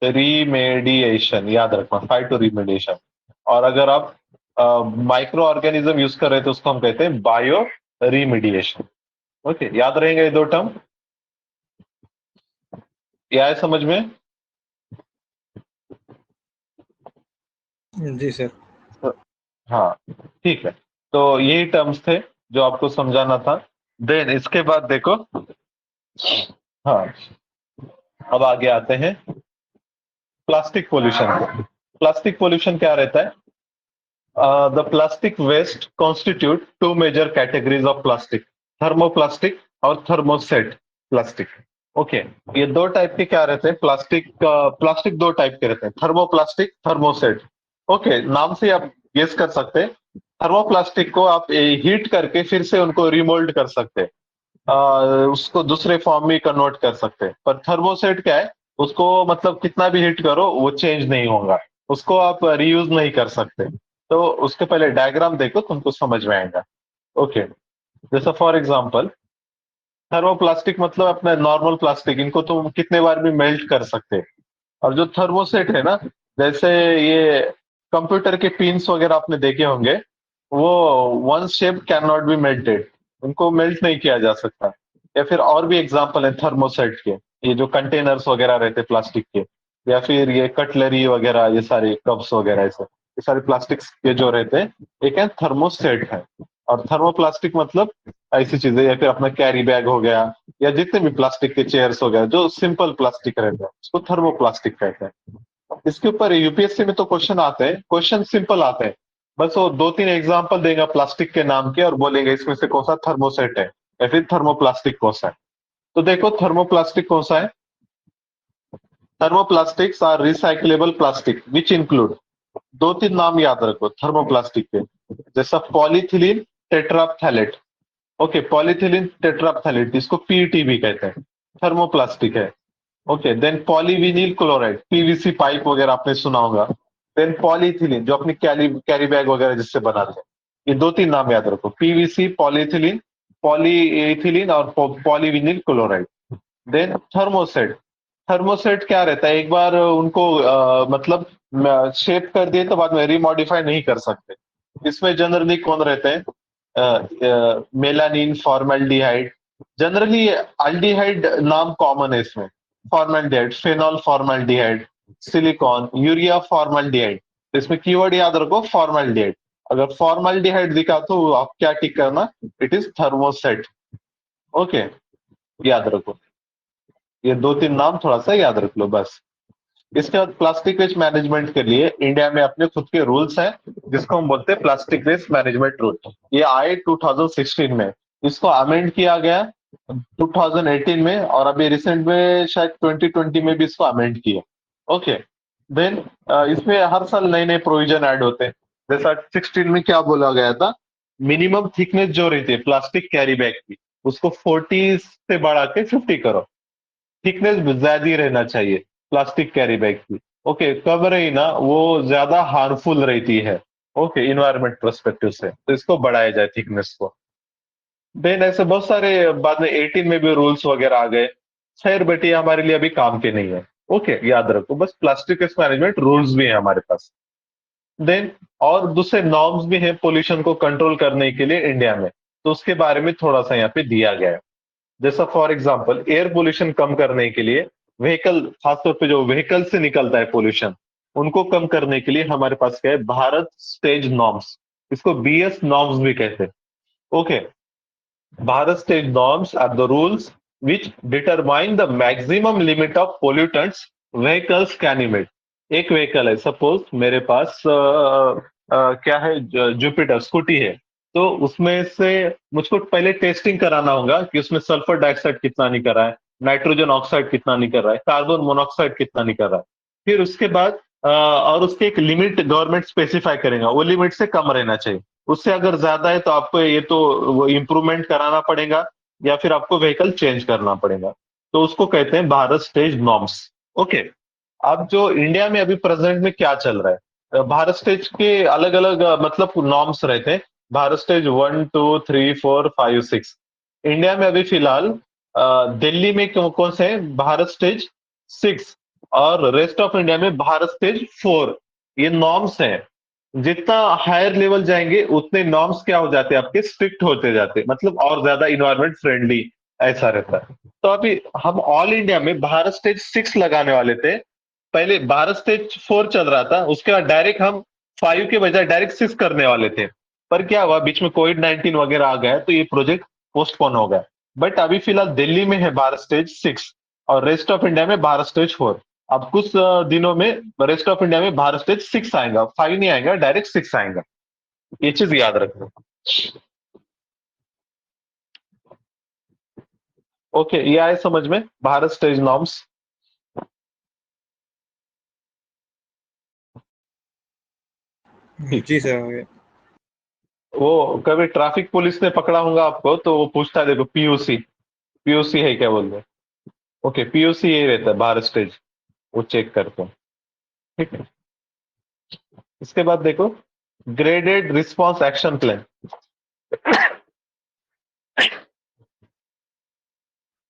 रिमेडिएशन, याद रखना, फाइटो रिमेडिएशन। और अगर आप माइक्रो ऑर्गेनिज्म यूज कर रहे हैं तो उसको हम कहते हैं बायो रिमेडिएशन। ओके, याद रहेंगे ये दो टर्म? ये आए समझ में? जी सर। हाँ, ठीक है। तो यही टर्म्स थे जो आपको समझाना था। देन इसके बाद देखो, हाँ, अब आगे आते हैं प्लास्टिक पोल्यूशन। प्लास्टिक पोल्यूशन क्या रहता है? The plastic waste constitute two major categories of plastic, thermoplastic और थर्मोसेट प्लास्टिक। ओके, ये दो टाइप के क्या रहते हैं प्लास्टिक? प्लास्टिक दो टाइप के रहते हैं, थर्मोप्लास्टिक, थर्मोसेट। ओके, नाम से आप गेस कर सकते हैं। थर्मोप्लास्टिक को आप हीट करके फिर से उनको रिमोल्ड कर सकते हैं, उसको दूसरे फॉर्म में कन्वर्ट कर सकते हैं। पर थर्मोसेट क्या है, उसको मतलब कितना भी हीट करो वो चेंज नहीं होगा, उसको आप रीयूज नहीं कर सकते। तो उसके पहले डायग्राम देखो, तुमको समझ में आएगा। ओके, जैसा फॉर एग्जांपल थर्मोप्लास्टिक मतलब अपना नॉर्मल प्लास्टिक, इनको तुम कितने बार भी मेल्ट कर सकते हैं। और जो थर्मोसेट है ना, जैसे ये कंप्यूटर के पिन्स वगैरह आपने देखे होंगे, वो one shape can not be melted, उनको मेल्ट नहीं किया जा सकता। या फिर और भी एग्जांपल है थर्मोसेट के, ये जो कंटेनर्स वगैरह रहते प्लास्टिक के, या फिर ये कटलरी वगैरह, ये सारे कप्स वगैरह, ऐसे ये सारे प्लास्टिक्स के जो रहते हैं, एक है थर्मोसेट है। और थर्मोप्लास्टिक मतलब ऐसी चीजें, या फिर अपना कैरी बैग हो गया, या जितने भी प्लास्टिक के चेयर्स हो गया जो सिंपल प्लास्टिक रहता है, उसको थर्मोप्लास्टिक कहते हैं। इसके ऊपर यूपीएससी में तो क्वेश्चन आते हैं, क्वेश्चन सिंपल आते हैं, बस वो दो तीन एग्जांपल देगा प्लास्टिक के नाम के और बोलेंगे इसमें से कौन सा थर्मोसेट है या फिर थर्मोप्लास्टिक कौन सा है। तो देखो थर्मोप्लास्टिक कौन सा है? Thermoplastics are recyclable plastic which include, दो तीन नाम याद रखो थर्मोप्लास्टिक के, जैसा polyethylene terephthalate, okay, polyethylene terephthalate, इसको पीईटी भी कहते हैं, थर्मोप्लास्टिक है। Okay, then polyvinyl chloride, PVC pipe वगैरह आपने सुना होगा। देन पॉलीथिलीन, जो अपनी कैरी बैग वगैरह जिससे बनाते हैं। ये 2-3 नाम याद रखो, पीवीसी, पॉलीथिलीन, पॉलीएथिलीन और polyvinyl chloride. Then thermoset, thermoset क्या रहता है, एक बार उनको मतलब शेप कर दिए तो बाद में रिमॉडिफाई नहीं कर सकते। इसमें जनरली कौन रहते हैं, मेलानिन, फॉर्मल्डिहाइड, जनरली अल्डिहाइड नाम कॉमन है इसमें, formaldehyde, phenol formaldehyde, silicon, urea formaldehyde. तो इसमें कीवर्ड याद रखो फॉर्मल्डिहाइड। अगर फॉर्मल्डिहाइड दिखा तो आप क्या टिक करना, इट इज थर्मोसेट। ओके, याद रखो, ये 2-3 नाम थोड़ा सा याद रख लो बस। इसके बाद प्लास्टिक वेस्ट मैनेजमेंट के लिए इंडिया में अपने खुद के रूल्स हैं, जिसको हम बोलते हैं प्लास्टिक वेस्ट मैनेजमेंट रूल। ये आए 2016 में, इसको अमेंड किया गया 2018 में, और अभी रिसेंट में शायद 2020 में भी इसको अमेंड किया। ओके, देन इसमें हर साल नए नए प्रोविजन ऐड होते हैं। जैसा 16 में क्या बोला गया था, मिनिमम थिकनेस जो रहती है प्लास्टिक कैरी बैग की, उसको 40 से बढ़ा के 50 करो। थिकनेस ज्यादा ही रहना चाहिए प्लास्टिक कैरी बैग की। ओके, कब रही ना वो ज्यादा हार्मफुल रहती है, ओके, इन्वायरमेंट पर्सपेक्टिव से, तो इसको बढ़ाया जाए थिकनेस को। देन ऐसे बहुत सारे बाद में 18 में भी रूल्स वगैरह आ गए। खैर बेटी, हमारे लिए अभी काम के नहीं है। ओके, याद रखो बस, प्लास्टिक वेस्ट मैनेजमेंट रूल्स भी है हमारे पास। देन और दूसरे नॉर्म्स भी हैं पोल्यूशन को कंट्रोल करने के लिए इंडिया में, तो उसके बारे में थोड़ा सा यहाँ पे दिया गया है। जैसा फॉर एग्जांपल एयर पोल्यूशन कम करने के लिए, व्हीकल, खासतौर पे जो व्हीकल से निकलता है पोल्यूशन, उनको कम करने के लिए हमारे पास क्या है, भारत स्टेज नॉर्म्स, इसको बीएस नॉर्म्स भी कहते हैं। Okay, Bharat stage norms are the rules which determine the maximum limit of pollutants vehicles can emit. एक व्हीकल है, सपोज मेरे पास क्या है, जुपिटर स्कूटी है, तो उसमें से मुझको पहले टेस्टिंग कराना होगा कि उसमें सल्फर डाइऑक्साइड कितना निकल रहा है, नाइट्रोजन ऑक्साइड कितना निकल रहा है, कार्बन मोनोऑक्साइड कितना निकल रहा है। फिर उसके बाद और उसके एक लिमिट गवर्नमेंट स्पेसिफाई करेगा, वो लिमिट से कम रहना चाहिए। उससे अगर ज्यादा है तो आपको ये तो वो इम्प्रूवमेंट कराना पड़ेगा, या फिर आपको व्हीकल चेंज करना पड़ेगा। तो उसको कहते हैं भारत स्टेज नॉर्म्स। ओके, अब जो इंडिया में अभी प्रेजेंट में क्या चल रहा है, भारत स्टेज के अलग अलग मतलब नॉर्म्स रहते हैं। भारत स्टेज 1, 2, 3, 4, 5, 6। इंडिया में अभी फिलहाल दिल्ली में कौन से हैं, भारत स्टेज 6, और रेस्ट ऑफ इंडिया में भारत स्टेज 4। ये नॉर्म्स हैं। जितना हायर लेवल जाएंगे उतने नॉर्म्स क्या हो जाते हैं, आपके स्ट्रिक्ट होते जाते हैं, मतलब और ज्यादा इन्वायरमेंट फ्रेंडली ऐसा रहता है। तो अभी हम ऑल इंडिया में भारत स्टेज 6 लगाने वाले थे। पहले भारत स्टेज 4 चल रहा था, उसके बाद डायरेक्ट हम 5 के बजाय डायरेक्ट 6 करने वाले थे। पर क्या हुआ, बीच में कोविड-19 वगैरह आ गया, तो ये प्रोजेक्ट पोस्टपोन हो गया। बट अभी फिलहाल दिल्ली में है भारत स्टेज 6, और रेस्ट ऑफ इंडिया में भारत स्टेज 4। अब कुछ दिनों में रेस्ट ऑफ इंडिया में भारत स्टेज 6 आएगा, 5 नहीं आएगा, डायरेक्ट 6 आएगा। ये चीज याद रखो। ओके, ये आए समझ में भारत स्टेज नॉर्म्स। जी सर, आ गया। वो कभी ट्रैफिक पुलिस ने पकड़ा होगा आपको, तो वो पूछता है, देखो पीयूसी, पीयूसी है क्या बोल रहे। ओके, पीयूसी यही रहता है भारत स्टेज, वो चेक करते हैं। ठीक है, इसके बाद देखो graded response action plan,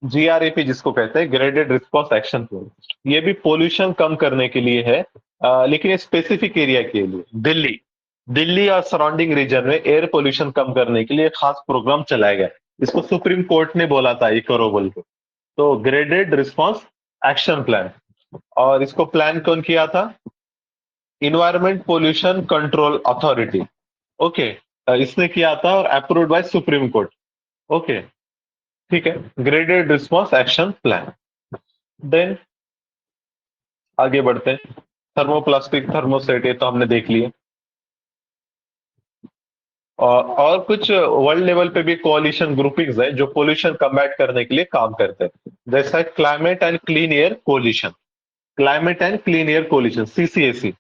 GRAP जिसको कहते हैं, ग्रेडेड रिस्पांस एक्शन प्लान। ये भी पोल्यूशन कम करने के लिए है, लेकिन ये स्पेसिफिक एरिया के लिए। दिल्ली, दिल्ली और सराउंडिंग रीजन में एयर पोल्यूशन कम करने के लिए खास प्रोग्राम चलाया गया। इसको सुप्रीम कोर्ट ने बोला था ये करो बोल के। तो ग्रेडेड रिस्पांस एक्शन प्लान, और इसको प्लान कौन किया था, environment pollution control authority. Okay, इसने किया था और approved by supreme court. Okay, ठीक है, graded response action plan. Then आगे बढ़ते हैं, थर्मोप्लास्टिक, थर्मोसेट, ये तो हमने देख लिए। और कुछ वर्ल्ड लेवल पे भी कोalition ग्रुपिंग्स है जो पोल्यूशन कम्बैट करने के लिए काम करते हैं, जैसा climate and clean air coalition, climate and clean air coalition, CCAC.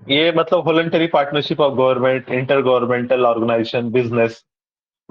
ये मतलब voluntary partnership of government, inter governmental organisation, business,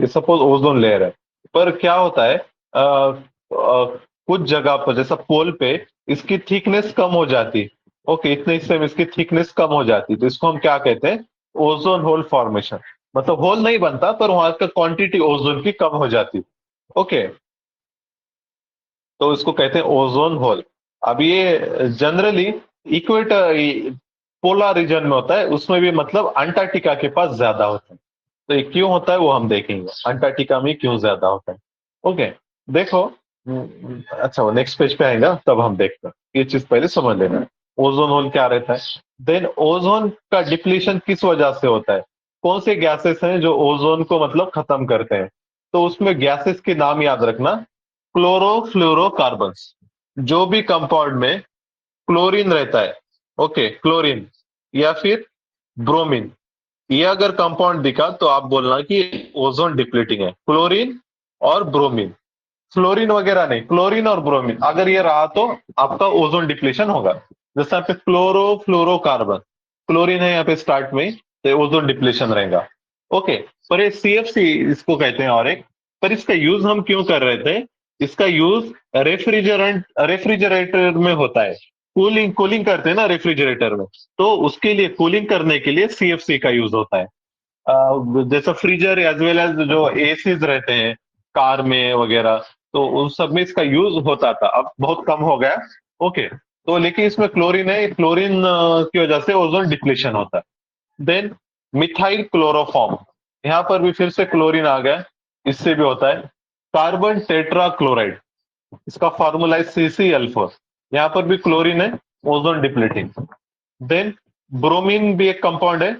ये सपोज ओजोन लेयर है, पर क्या होता है कुछ जगह पर जैसा पोल पे इसकी थिकनेस कम हो जाती, ओके, इतने हिस्से में इसकी थिकनेस कम हो जाती, तो इसको हम क्या कहते हैं, ओजोन होल फॉर्मेशन। मतलब होल नहीं बनता पर वहां का क्वांटिटी ओजोन की कम हो जाती, ओके, तो इसको कहते हैं ओजोन होल। अब ये जनरली इक्वेटर पोलर रीजन में होता है, उसमें भी मतलब अंटार्कटिका के पास ज्यादा होता है। तो ये क्यों होता है वो हम देखेंगे, अंटार्कटिका में क्यों ज्यादा होता है। ओके, देखो, अच्छा वो नेक्स्ट पेज पे आएगा तब हम देखते हैं, ये चीज पहले समझ लेना। ओजोन होल क्या रहता है, देन ओजोन का डिप्लीशन किस वजह से होता है, कौन से गैसेस हैं जो ओजोन को मतलब खत्म करते हैं। तो उसमें गैसेस के नाम याद रखना, क्लोरोफ्लोरोकार्बन्स। जो भी कंपाउंड में क्लोरीन रहता है, ओके, क्लोरीन या फिर ब्रोमीन, ये अगर कंपाउंड दिखा तो आप बोलना कि ओजोन डिप्लीटिंग है, क्लोरीन और ब्रोमीन, फ्लोरीन वगैरह नहीं, क्लोरीन और ब्रोमीन अगर ये रहा तो आपका ओजोन डिप्लीशन होगा। जैसे यहाँ पे क्लोरोफ्लोरोकार्बन, क्लोरीन है यहाँ पे स्टार्ट में, तो ओजोन डिप्लीशन रहेगा, ओके। पर ये सीएफसी इसको कहते हैं, और एक, पर इसका यूज हम क्यों कर रहे थे, इसका यूज रेफ्रिजरेटर में होता है, कूलिंग कूलिंग करते हैं ना रेफ्रिजरेटर में, तो उसके लिए कूलिंग करने के लिए सीएफसी का यूज होता है। जैसा फ्रीजर एज वेल एज जो एसीज रहते हैं कार में वगैरह, तो उन सब में इसका यूज होता था, अब बहुत कम हो गया, ओके। तो लेकिन इसमें क्लोरीन है, क्लोरीन की वजह से ओजोन डिप्लीशन होता है। देन मिथाइल क्लोरोफॉर्म, यहाँ पर भी फिर से क्लोरीन आ गया, इससे भी होता है। कार्बन टेट्रा क्लोराइड, इसका फॉर्मूला है CCl4, यहाँ पर भी क्लोरीन है, ओजोन डिप्लीटिंग। देन ब्रोमीन भी एक कंपाउंड है,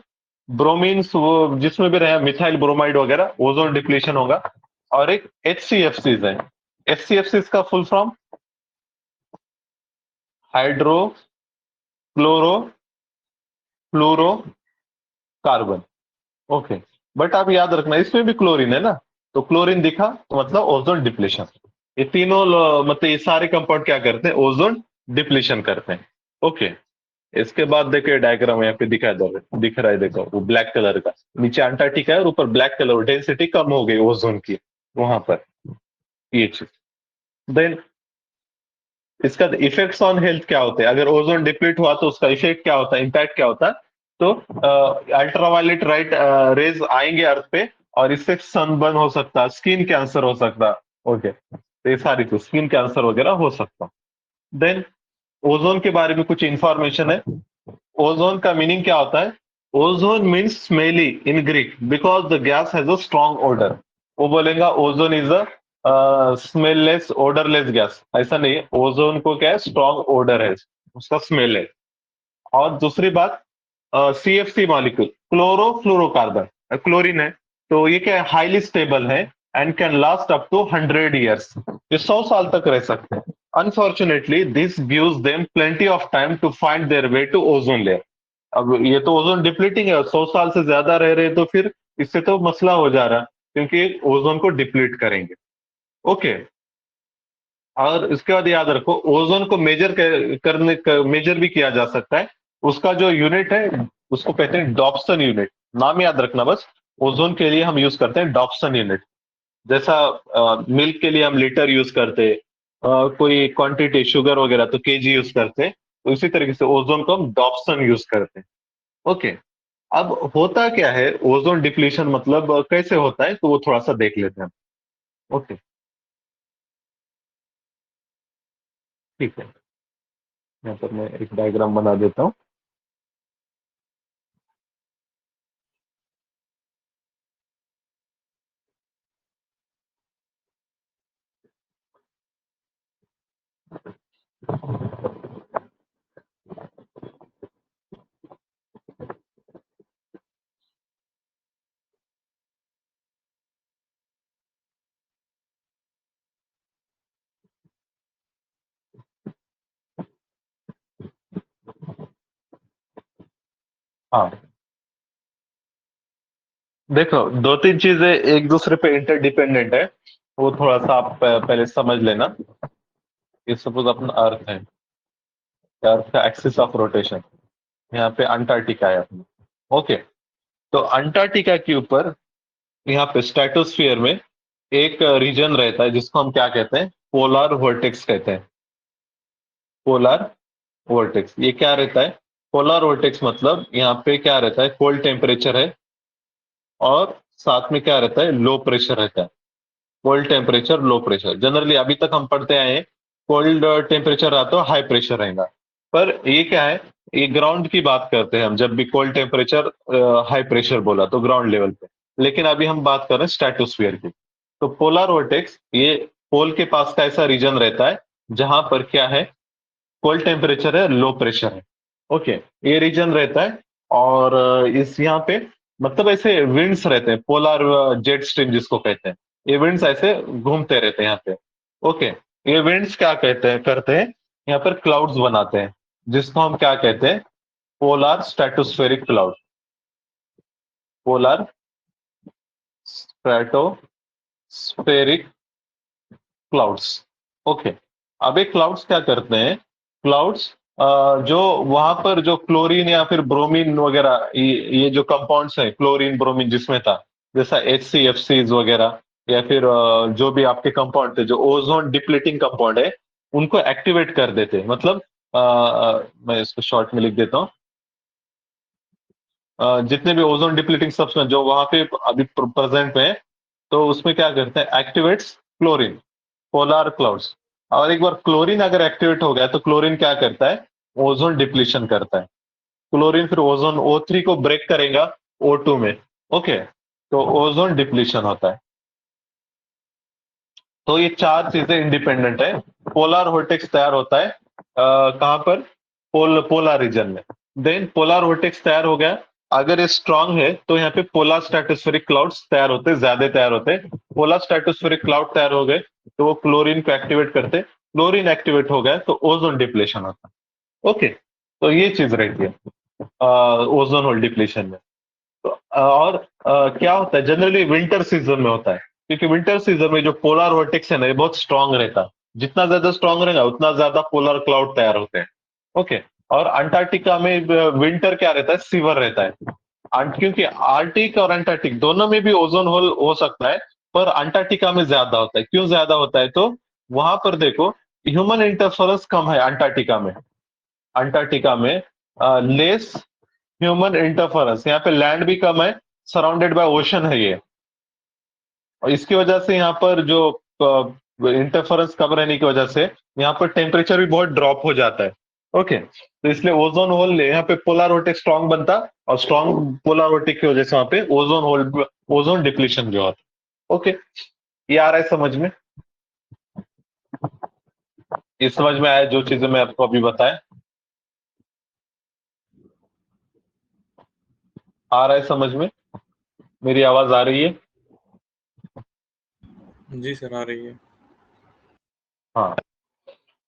ब्रोमीन वो जिसमें भी रहे मिथाइल ब्रोमाइड वगैरह, ओजोन डिप्लीशन होगा। और एक HCFCs है, HCFCs का full form hydro chloro fluoro carbon, okay. But आप याद रखना इसमें भी क्लोरीन है ना, तो क्लोरीन दिखा तो मतलब ओजोन डिप्लीशन। ये तीनों मतलब ये सारे कंपाउंड क्या करते हैं, ओजोन डिप्लीशन करते हैं, ओके। इसके बाद देखिए डायग्राम यहाँ पे दिख रहा है, देखो वो ब्लैक कलर का, नीचे अंटार्कटिका है और ऊपर ब्लैक कलर, डेंसिटी कम हो गई ओजोन की वहां पर, ये चीज। देन इसका इफेक्ट्स ऑन हेल्थ क्या होते हैं, अगर ओजोन डिप्लीट हुआ तो उसका इफेक्ट क्या होता है, इम्पैक्ट क्या होता है। तो अल्ट्रावायलेट राइट रेज आएंगे अर्थ पे, और इससे सनबर्न हो सकता है, स्किन कैंसर हो सकता है, ओके, तो ये सारी चीज स्किन कैंसर वगैरह हो सकता। देन ओजोन के बारे में कुछ इंफॉर्मेशन है। ओजोन का मीनिंग क्या होता है, ozone means smelly in Greek because the gas has a strong odour. वो बोलेगा ozone is a smelless odourless gas, ऐसा नहीं है, ओजोन को क्या है, स्ट्रॉन्ग ओडर है, उसका स्मेल है। और दूसरी बात, CFC मॉलिक्यूल, क्लोरोफ्लोरोकार्बन, क्लोरीन है, तो ये क्या है, हाईली स्टेबल है and can last up to 100 years, ये 100 साल तक रह सकते हैं। Unfortunately this gives them plenty of time to find their way to ozone layer. अब ये तो ओजोन डिप्लीटिंग है, 100 साल से ज्यादा रह रहे तो फिर इससे तो मसला हो जा रहा, क्योंकि ओजोन को डिप्लीट करेंगे, ओके। और इसके बाद याद रखो, ओजोन को मेजर भी किया जा सकता है, उसका जो यूनिट है उसको कहते हैं डॉप्सन यूनिट, नाम याद रखना बस। ओजोन के लिए हम यूज करते हैं डॉप्सन यूनिट, जैसा मिल्क के लिए हम लीटर यूज करते हैं, कोई क्वांटिटी शुगर वगैरह तो केजी यूज करते हैं, तो इसी तरीके से ओजोन को हम डॉप्सन यूज करते हैं, ओके। अब होता क्या है ओजोन डिप्लीशन, मतलब कैसे होता है, तो वो थोड़ा सा देख लेते हैं, ओके, ठीक है। यहाँ पर मैं एक डायग्राम बना देता हूँ। हाँ, देखो दो तीन चीजें एक दूसरे पे इंटरडिपेंडेंट है, वो थोड़ा सा आप पहले समझ लेना। ये सपोज अपना अर्थ है, अर्थ का एक्सिस ऑफ रोटेशन, यहाँ पे अंटार्कटिका है अपना, ओके। तो अंटार्कटिका के ऊपर यहाँ पे स्ट्रेटोस्फीयर में एक रीजन रहता है जिसको हम क्या कहते हैं, पोलर वर्टेक्स कहते हैं। पोलर वर्टेक्स ये क्या रहता है? पोलर वर्टेक्स मतलब यहाँ पे क्या रहता है, कोल्ड टेम्परेचर है और साथ में क्या रहता है, लो प्रेशर रहता है। Cold temperature, low pressure, generally अभी तक हम पढ़ते आए हैं कोल्ड टेम्परेचर रहा तो हाई प्रेशर रहेगा, पर ये क्या है, ये ग्राउंड की बात करते हैं हम जब भी कोल्ड टेम्परेचर हाई प्रेशर बोला तो ग्राउंड लेवल पे। लेकिन अभी हम बात कर रहे हैं स्ट्रेटोस्फीयर की। तो पोलर वर्टेक्स ये पोल के पास का ऐसा रीजन रहता है जहां पर क्या है, कोल्ड टेम्परेचर है, लो प्रेशर है। ओके, ये रीजन रहता है और इस यहाँ पे मतलब ऐसे विंड्स रहते हैं, पोलर जेट स्ट्रीम जिसको कहते हैं। ये विंड्स ऐसे घूमते रहते हैं यहाँ पे। ओके, ये विंड्स क्या कहते हैं करते हैं, यहाँ पर क्लाउड्स बनाते हैं जिसको हम क्या कहते हैं, polar stratospheric cloud. Polar stratospheric clouds. Okay, अब ये क्लाउड्स क्या करते हैं, क्लाउड्स जो वहां पर जो क्लोरीन या फिर ब्रोमीन वगैरह ये जो कंपाउंड्स हैं, क्लोरीन ब्रोमीन जिसमें था, जैसा HCFCs वगैरह या फिर जो भी आपके कंपाउंड थे जो ओजोन डिप्लीटिंग कंपाउंड है, उनको एक्टिवेट कर देते हैं। मतलब मैं इसको शॉर्ट में लिख देता हूँ, जितने भी ओजोन डिप्लीटिंग सब्सटेंस जो वहां पे अभी प्रेजेंट में है, तो उसमें क्या करते हैं, एक्टिवेट्स क्लोरीन, पोलर क्लाउड्स। और एक बार क्लोरीन अगर एक्टिवेट हो गया तो क्लोरीन क्या करता है, ओजोन डिप्लीशन करता है। क्लोरीन फिर ओजोन O3 को ब्रेक करेगा O2 में। ओके, तो ओजोन डिप्लीशन होता है। तो ये चार चीजें इंडिपेंडेंट है। पोलर वर्टेक्स तैयार होता है कहां पर, पोलर रीजन में। देन पोलर वर्टेक्स तैयार हो गया, अगर ये स्ट्रांग है तो यहाँ पे पोलर स्ट्रेटोस्फेरिक क्लाउड्स तैयार होते हैं, ज्यादा तैयार होते हैं। पोलर स्ट्रेटोस्फेरिक क्लाउड तैयार हो गए तो वो क्लोरीन को एक्टिवेट करते, क्लोरीन एक्टिवेट हो गया तो ओजोन डिप्लेशन होता है। ओके, तो ये चीज रहती है ओजोन होल डिप्लेशन में। तो और क्या होता है, जनरली विंटर सीजन में होता है, क्योंकि विंटर सीजन में जो पोलर वर्टेक्स है ना ये बहुत स्ट्रांग रहता है। जितना ज्यादा स्ट्रांग रहेगा उतना ज्यादा पोलर क्लाउड तैयार होते हैं। ओके, और अंटार्कटिका में विंटर क्या रहता है, सीवर रहता है। क्योंकि आर्टिक और अंटार्कटिक दोनों में भी ओजोन होल हो सकता है, पर अंटार्कटिका में ज्यादा होता है। क्यों ज्यादा होता है, तो वहां पर देखो ह्यूमन इंटरफेरेंस कम है अंटार्कटिका में। अंटार्कटिका में लेस ह्यूमन इंटरफेरेंस, यहाँ पे लैंड भी कम है, सराउंडेड बाय ओशन है ये, और इसकी वजह से यहाँ पर जो इंटरफेरेंस कम रहने की वजह से यहाँ पर टेम्परेचर भी बहुत ड्रॉप हो जाता है। ओके, तो इसलिए ओजोन होल यहाँ पे पोलर वर्टेक्स स्ट्रांग बनता, और स्ट्रांग पोलर वर्टेक्स की वजह से वहां पे ओजोन होल, ओजोन डिप्लीशन भी होता। ओके, ये आ रहा है समझ में? ये समझ में आया जो चीजें मैं आपको अभी बताया? आ रहा है समझ में? मेरी आवाज आ रही है? जी सर, आ रही है। हाँ,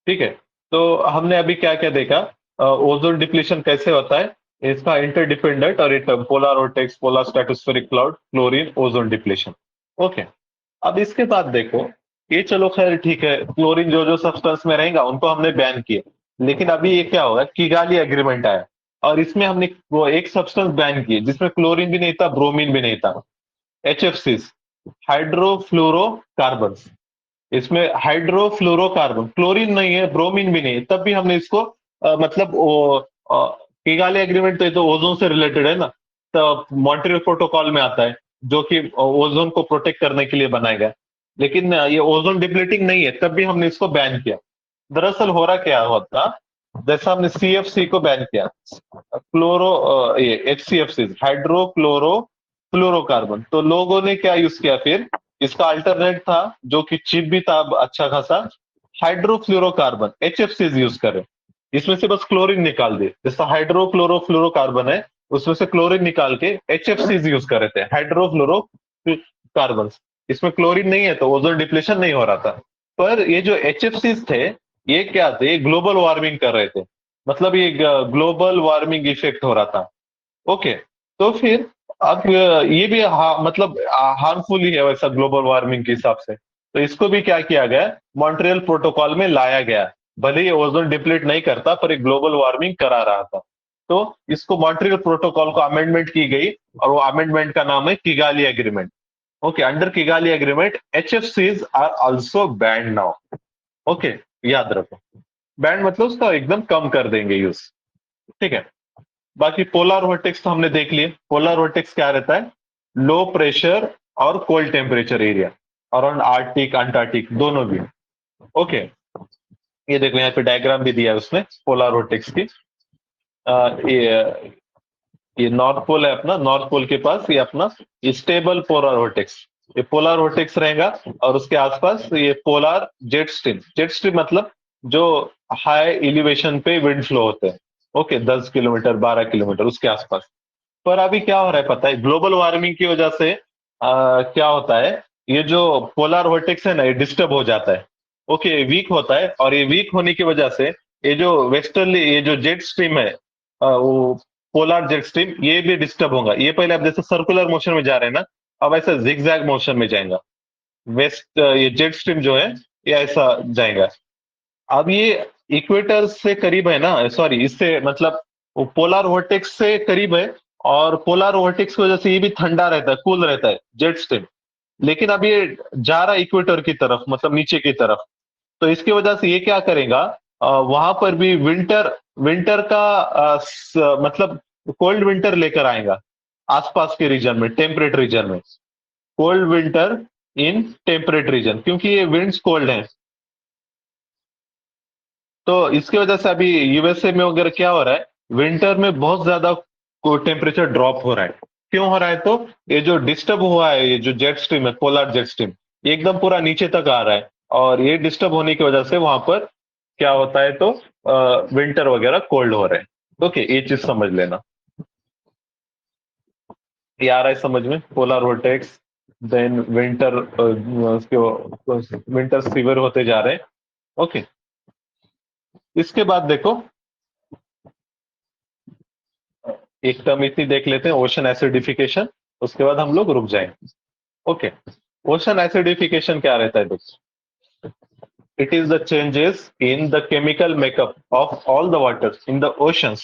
ठीक है। तो हमने अभी क्या क्या देखा, ओजोन डिप्लीशन कैसे होता है, इसका इंटरडिपेंडेंट और एक polar vertex, polar stratospheric cloud, chlorine, ozone depletion. Okay, अब इसके बाद देखो, ये चलो खैर ठीक है, क्लोरीन जो जो सब्सटेंस में रहेगा उनको हमने बैन किया। लेकिन अभी ये क्या होगा, किगाली एग्रीमेंट आया और इसमें हमने वो एक सब्सटेंस बैन किए जिसमें क्लोरीन भी नहीं था, ब्रोमीन भी नहीं था, HFCs, हाइड्रोफ्लोरोकार्बन। इसमें हाइड्रोफ्लोरोकार्बन, क्लोरीन नहीं है, ब्रोमीन भी नहीं है, तब भी हमने इसको मतलब किगाली एग्रीमेंट तो ये तो ओजोन से रिलेटेड है ना, तो मॉन्ट्रियल प्रोटोकॉल में आता है जो कि ओजोन को प्रोटेक्ट करने के लिए बनाया गया। लेकिन ये ओजोन डिप्लीटिंग नहीं है, तब भी हमने इसको बैन किया। दरअसल हो रहा क्या होता, जैसा हमने CFC को बैन किया, ये HCFC, हाइड्रोक्लोरो फ्लोरोकार्बन, तो लोगों ने क्या यूज किया फिर, इसका अल्टरनेट था जो कि चीप भी था अच्छा खासा, हाइड्रोफ्लोरोकार्बन, HFCs यूज करें। इसमें से बस क्लोरीन निकाल दे, जैसा हाइड्रोक्लोरोफ्लोरोकार्बन है उसमें से क्लोरीन निकाल के HFCs यूज कर रहे थे, हाइड्रोफ्लोरोकार्बन। इसमें क्लोरीन नहीं है तो ओजोन डिप्लेशन नहीं हो रहा था। पर ये जो HFCs थे ये क्या थे, ग्लोबल वार्मिंग कर रहे थे, मतलब ये ग्लोबल वार्मिंग इफेक्ट हो रहा था। ओके, तो फिर अब ये भी मतलब हार्मफुल ही है वैसा ग्लोबल वार्मिंग के हिसाब से, तो इसको भी क्या किया गया, मॉन्ट्रियल प्रोटोकॉल में लाया गया। भले ही ओजोन डिप्लीट नहीं करता पर एक ग्लोबल वार्मिंग करा रहा था, तो इसको मॉन्ट्रियल प्रोटोकॉल को अमेंडमेंट की गई और वो अमेंडमेंट का नाम है Kigali agreement. Okay, under Kigali agreement HFCs are also banned now. Okay, याद रखो, बैंड मतलब उसका एकदम कम कर देंगे यूज। ठीक है, बाकी पोलर वर्टेक्स तो हमने देख लिए। पोलर वर्टेक्स क्या रहता है? लो प्रेशर और cold temperature area around Arctic Antarctic दोनों भी। ओके, ये देखो यहाँ पे डायग्राम भी दिया है उसने पोलर वर्टेक्स की। ये नॉर्थ पोल है अपना, नॉर्थ पोल के पास ये अपना स्टेबल पोलर वर्टेक्स, ये पोलर वर्टेक्स रहेगा और उसके आसपास ये polar jet stream. Jet stream मतलब जो हाई एलिवेशन पे विंड फ्लो होते हैं। ओके, 10 किलोमीटर 12 किलोमीटर उसके आसपास। पर अभी क्या हो रहा है पता है? ग्लोबल वार्मिंग की वजह से क्या होता है, ये जो पोलर वर्टेक्स है ना, ये डिस्टर्ब हो जाता है। ओके, वीक होता है, और ये वीक होने की वजह से ये जो वेस्टर्ली ये जो जेट स्ट्रीम है, वो पोलर जेट स्ट्रीम, ये भी डिस्टर्ब होगा। ये पहले आप जैसे सर्कुलर मोशन में जा रहे हैं ना, अब ऐसा जिगजैग मोशन में जाएगा। वेस्ट ये जेट स्ट्रीम जो है ये ऐसा जाएगा। अब ये इक्वेटर से करीब है ना, सॉरी, इससे मतलब वो पोलर वोर्टेक्स से करीब है, और पोलर वोर्टेक्स की वजह से ये भी ठंडा रहता है, कूल रहता है जेट स्ट्रीम। लेकिन अब ये जा रहा है इक्वेटर की तरफ, मतलब नीचे की तरफ। तो इसकी वजह से ये क्या करेगा, वहां पर भी विंटर विंटर का मतलब कोल्ड विंटर लेकर आएगा आसपास के रीजन में, टेम्परेट रीजन में। Cold winter in temperate region, क्योंकि ये विंड्स कोल्ड हैं। तो इसकी वजह से अभी यूएसए में अगर क्या हो रहा है, विंटर में बहुत ज्यादा टेम्परेचर ड्रॉप हो रहा है। क्यों हो रहा है? तो ये जो डिस्टर्ब हुआ है, ये जो जेट स्ट्रीम है, पोलर जेट स्ट्रीम, ये एकदम पूरा नीचे तक आ रहा है, और ये डिस्टर्ब होने की वजह से वहां पर क्या होता है, तो विंटर वगैरह कोल्ड हो रहे हैं। ओके, ये चीज समझ लेना। ये आ रहा है समझ में? Polar vortex, then winter, winter severe होते जा रहे हैं। ओके, इसके बाद देखो एक टर्म इतनी देख लेते हैं, ओशन एसिडिफिकेशन, उसके बाद हम लोग रुक जाएंगे। ओके, ओशन एसिडिफिकेशन क्या रहता है दोस्तों? It is the changes in the chemical makeup of all the waters in the oceans,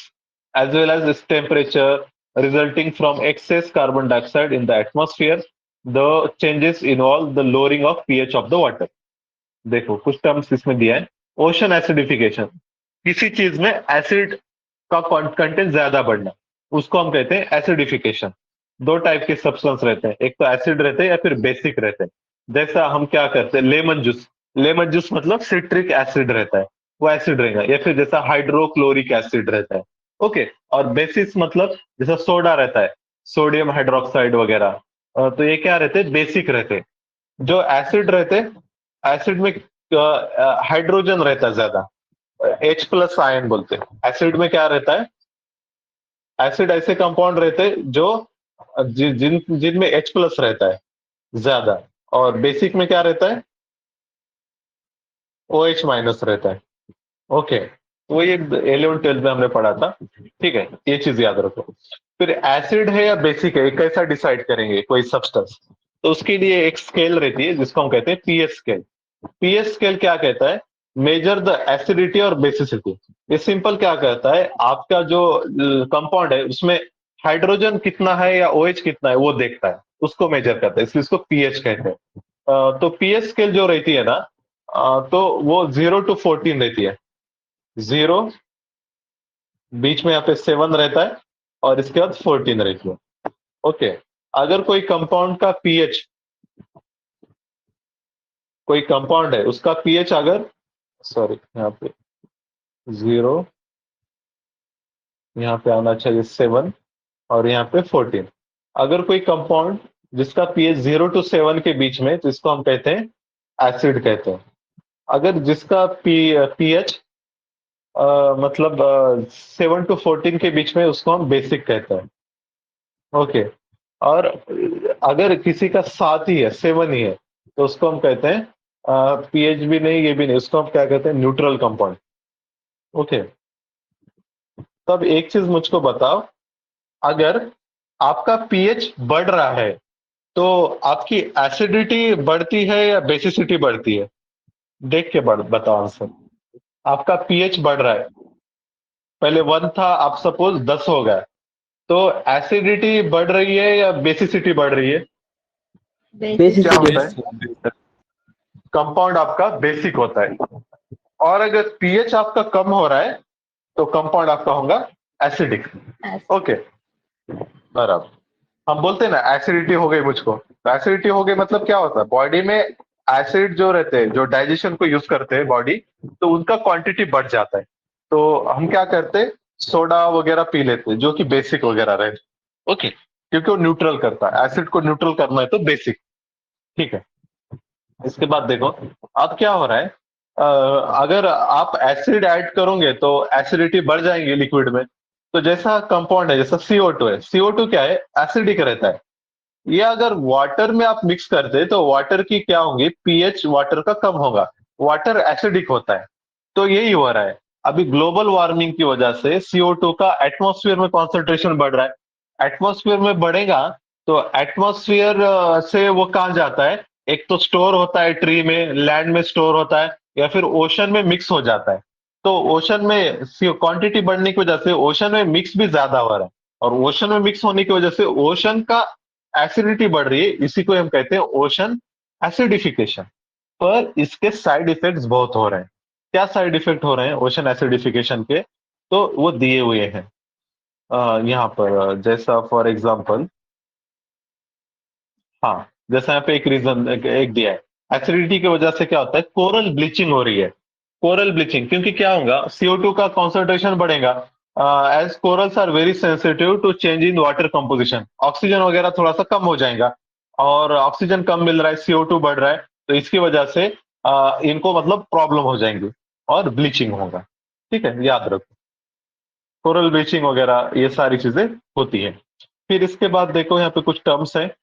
as well as its temperature resulting from excess carbon dioxide in the atmosphere. The changes involve the lowering of pH of the water. देखो कुछ terms इसमें दिया है। Ocean acidification, किसी चीज में acid का content ज्यादा बढ़ना, उसको हम कहते हैं एसिडिफिकेशन। दो टाइप के सब्सटेंस रहते हैं, एक तो एसिड रहते हैं या फिर बेसिक रहते हैं। जैसा हम क्या करते हैं, लेमन जूस, लेमन जूस मतलब सिट्रिक एसिड रहता है, वो एसिड रहेगा। या फिर जैसा हाइड्रोक्लोरिक एसिड रहता है। ओके, और बेसिस मतलब जैसा सोडा रहता है, सोडियम हाइड्रोक्साइड वगैरह। तो ये क्या रहते हैं, बेसिक रहते हैं। जो एसिड रहते हैं, एसिड में हाइड्रोजन रहता है ज्यादा, H+ आयन बोलते हैं। एसिड में क्या रहता है, एसिड ऐसे कंपाउंड रहते हैं जो जिनमें H+ रहता है ज्यादा, और बेसिक में क्या रहता है, OH- रहता है। ओके, वो ये 11th-12th में हमने पढ़ा था। ठीक है, ये चीज याद रखो। फिर एसिड है या बेसिक है, ये कैसा डिसाइड करेंगे कोई सब्सटेंस? तो उसके लिए एक स्केल रहती है जिसको हम कहते हैं पीएच स्केल। पीएच स्केल क्या कहता है, मेजर द एसिडिटी और बेसिसिटी। ये सिंपल क्या कहता है, आपका जो कंपाउंड है उसमें हाइड्रोजन कितना है या OH कितना है वो देखता है, उसको मेजर करता है, इसलिए इसको पीएच कहते हैं। तो पीएच स्केल जो रहती है ना, तो वो 0 to 14 रहती है। 0, बीच में यहाँ पे 7 रहता है, और इसके बाद 14 रहती है। ओके, अगर कोई कंपाउंड का पीएच, कोई कंपाउंड है उसका पीएच अगर, सॉरी यहाँ पे 0, यहाँ पे आना चाहिए 7, और यहाँ पे 14। अगर कोई कंपाउंड जिसका पीएच 0 to 7 के बीच में, तो इसको हम कहते हैं एसिड कहते हैं। अगर जिसका पीएच मतलब 7 to 14 के बीच में, उसको हम बेसिक कहते हैं। ओके, और अगर किसी का 7 ही है, 7 ही है, तो उसको हम कहते हैं पीएच भी नहीं, ये भी नहीं, उसको हम क्या कहते हैं, न्यूट्रल कंपाउंड। ओके, तब एक चीज मुझको बताओ, अगर आपका पीएच बढ़ रहा है तो आपकी एसिडिटी बढ़ती है या बेसिसिटी बढ़ती है? देख के बताओ आंसर। आपका पीएच बढ़ रहा है, पहले 1 था, आप सपोज 10 हो गया, तो एसिडिटी बढ़ रही है या बेसिसिटी बढ़ रही है? बेसिक क्या होता है? बेस कंपाउंड आपका बेसिक होता है, और अगर पीएच आपका कम हो रहा है तो कंपाउंड आपका होगा एसिडिक। ओके, बराबर। हम बोलते हैं ना एसिडिटी हो गई मुझको, तो एसिडिटी हो गई मतलब क्या होता है, बॉडी में एसिड जो रहते हैं, जो डाइजेशन को यूज करते हैं बॉडी, तो उनका क्वांटिटी बढ़ जाता है। तो हम क्या करते हैं, सोडा वगैरह पी लेते हैं जो कि बेसिक वगैरह रहते। ओके, क्योंकि वो न्यूट्रल करता है, एसिड को न्यूट्रल करना है तो बेसिक। ठीक है, इसके बाद देखो अब क्या हो रहा है, अगर आप एसिड ऐड करोगे तो एसिडिटी बढ़ जाएंगी लिक्विड में। तो जैसा कंपाउंड है, जैसा CO2 है, CO2 क्या है, एसिडिक रहता है। ये अगर वाटर में आप मिक्स करते तो वाटर की क्या होगी, पीएच वाटर का कम होगा, वाटर एसिडिक होता है। तो यही हो रहा है, अभी ग्लोबल वार्मिंग की वजह से CO2 का एटमॉस्फेयर में कॉन्सेंट्रेशन बढ़ रहा है। एटमॉस्फेयर में बढ़ेगा तो एटमॉस्फेयर से वो कहाँ जाता है, एक तो स्टोर होता है ट्री में, लैंड में स्टोर होता है, या फिर ओशन में मिक्स हो जाता है। तो ओशन में क्वांटिटी बढ़ने की वजह से ओशन में मिक्स भी ज्यादा हो रहा है, और ओशन में मिक्स होने की वजह से ओशन का एसिडिटी बढ़ रही है। इसी को हम कहते हैं ओशन एसिडिफिकेशन। पर इसके साइड इफेक्ट्स बहुत हो रहे हैं। क्या साइड इफेक्ट हो रहे हैं ओशन एसिडिफिकेशन के, तो वो दिए हुए हैं यहाँ पर, जैसा फॉर एग्जांपल, हाँ, जैसा यहाँ पे एक रीजन एक दिया है, एसिडिटी की वजह से क्या होता है, कोरल ब्लीचिंग हो रही है। कोरल ब्लीचिंग क्योंकि क्या होगा, CO2 का कॉन्सेंट्रेशन बढ़ेगा, as corals are very sensitive to change in water composition, oxygen वगैरह थोड़ा सा कम हो जाएगा, और ऑक्सीजन कम मिल रहा है, CO2 बढ़ रहा है, तो इसकी वजह से इनको मतलब प्रॉब्लम हो जाएंगी और ब्लीचिंग होगा। ठीक है, याद रखो, कोरल ब्लीचिंग वगैरह ये सारी चीजें होती है। फिर इसके बाद देखो यहाँ पे कुछ टर्म्स है,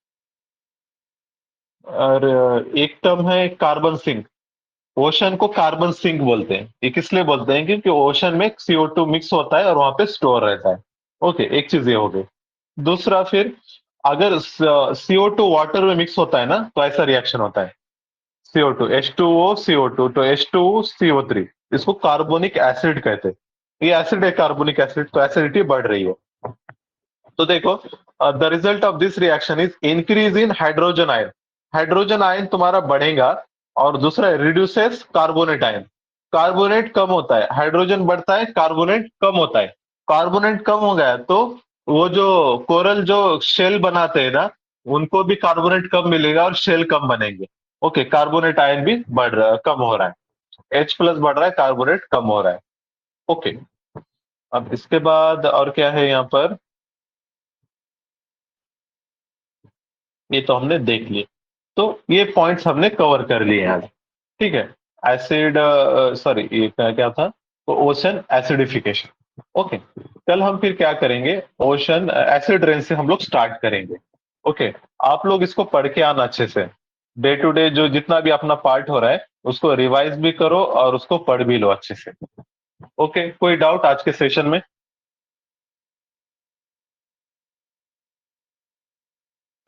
और एक टर्म है कार्बन सिंक। ओशन को कार्बन सिंक बोलते हैं। ये किस लिए बोलते हैं, क्योंकि ओशन में CO2 मिक्स होता है और वहां पे स्टोर रहता है। ओके, एक चीज ये हो गई। दूसरा, फिर अगर CO2 वाटर में मिक्स होता है ना, तो ऐसा रिएक्शन होता है, CO2 H2O CO2 तो H2O CO3, इसको कार्बोनिक एसिड कहते हैं। ये एसिड है, कार्बोनिक एसिड, तो एसिडिटी बढ़ रही है। तो देखो, the result of this reaction is increase in hydrogen ion. Hydrogen ion तुम्हारा बढ़ेगा, और दूसरा रिड्यूसेस कार्बोनेट आयन। कार्बोनेट कम होता है, हाइड्रोजन बढ़ता है, कार्बोनेट कम होता है। कार्बोनेट कम हो गया तो वो जो कोरल जो शेल बनाते हैं ना, उनको भी कार्बोनेट कम मिलेगा और शेल कम बनेंगे। ओके, कार्बोनेट आयन भी कम हो रहा है, H+ बढ़ रहा है, कार्बोनेट कम हो रहा है। ओके, अब इसके बाद और क्या है यहाँ पर, ये तो हमने देख लिए। तो ये पॉइंट्स हमने कवर कर लिए आज। ठीक है, एसिड, सॉरी, ये क्या क्या था, तो ओशन एसिडिफिकेशन। ओके, कल हम फिर क्या करेंगे, ओशन एसिड रेन से हम लोग स्टार्ट करेंगे। ओके, आप लोग इसको पढ़ के आना अच्छे से, डे टू डे जो जितना भी अपना पार्ट हो रहा है उसको रिवाइज भी करो और उसको पढ़ भी लो अच्छे से। ओके, कोई डाउट आज के सेशन में?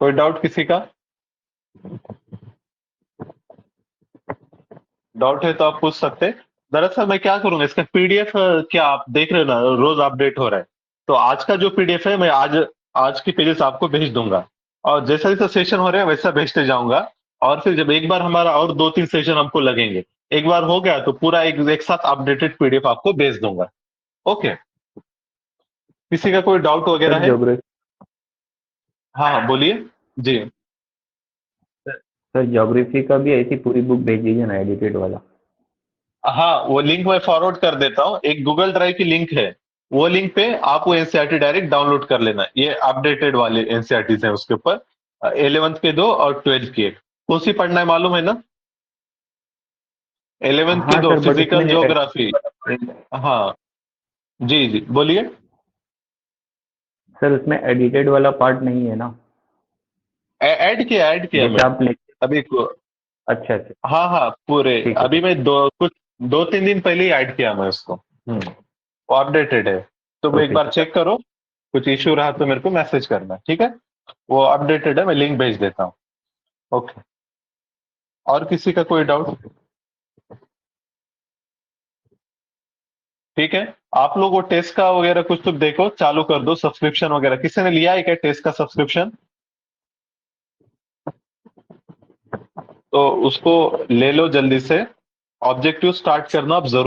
कोई डाउट किसी का? डाउट है तो आप पूछ सकते हैं। दरअसल मैं क्या करूंगा, इसका PDF क्या आप देख रहे हो ना, रोज अपडेट हो रहा है। तो आज का जो PDF है मैं आज आज की पेजेस आपको भेज दूंगा, और जैसा जैसा सेशन हो रहा है वैसा भेजते जाऊंगा। और फिर जब एक बार हमारा और 2-3 सेशन हमको लगेंगे, एक बार हो गया तो पूरा एक साथ अपडेटेड PDF आपको भेज दूंगा। ओके, किसी का कोई डाउट वगैरह सर है? ज्योग्राफी हाँ हाँ, बोलिए जी। सर ज्योग्राफी का भी ऐसी पूरी बुक भेज दीजिए ना, एडिटेड वाला। हाँ, वो लिंक मैं फॉरवर्ड कर देता हूँ, एक गूगल ड्राइव की लिंक है, वो लिंक पे आप वो एनसीईआरटी डायरेक्ट डाउनलोड कर लेना। ये अपडेटेड वाले एनसीईआरटीज हैं उसके ऊपर, 11th के 2 और 12th की एक। कौन सी पढ़ना है मालूम है ना? 11th की हाँ 2 सर, बट इसमें फिजिकल ज्योग्राफी। हाँ, जी जी, बोलिए। सर उसमें एडिटेड वाला पार्ट नहीं है ना, ऐड किया जैसे मैं आप लिख। अभी अच्छा अच्छा, हाँ हाँ, पूरे ठीक है अभी ठीक मैं 2-3 दिन पहले ही ऐड किया मैं उसको। वो अपडेटेड है, तो है। वो एक ओके बार सर। चेक करो। कुछ इश्यू रहा तो मेरे को मैसेज करना, ठीक है? वो अपडेटेड है, मैं लिंक भेज देता हूँ। ओके, और किसी का कोई डाउट? ठीक है, आप लोग वो टेस्ट का वगैरह कुछ तो देखो, चालू कर दो सब्सक्रिप्शन वगैरह। किसी ने लिया है क्या टेस्ट का सब्सक्रिप्शन? तो उसको ले लो जल्दी से। ऑब्जेक्टिव स्टार्ट करना अब जरूर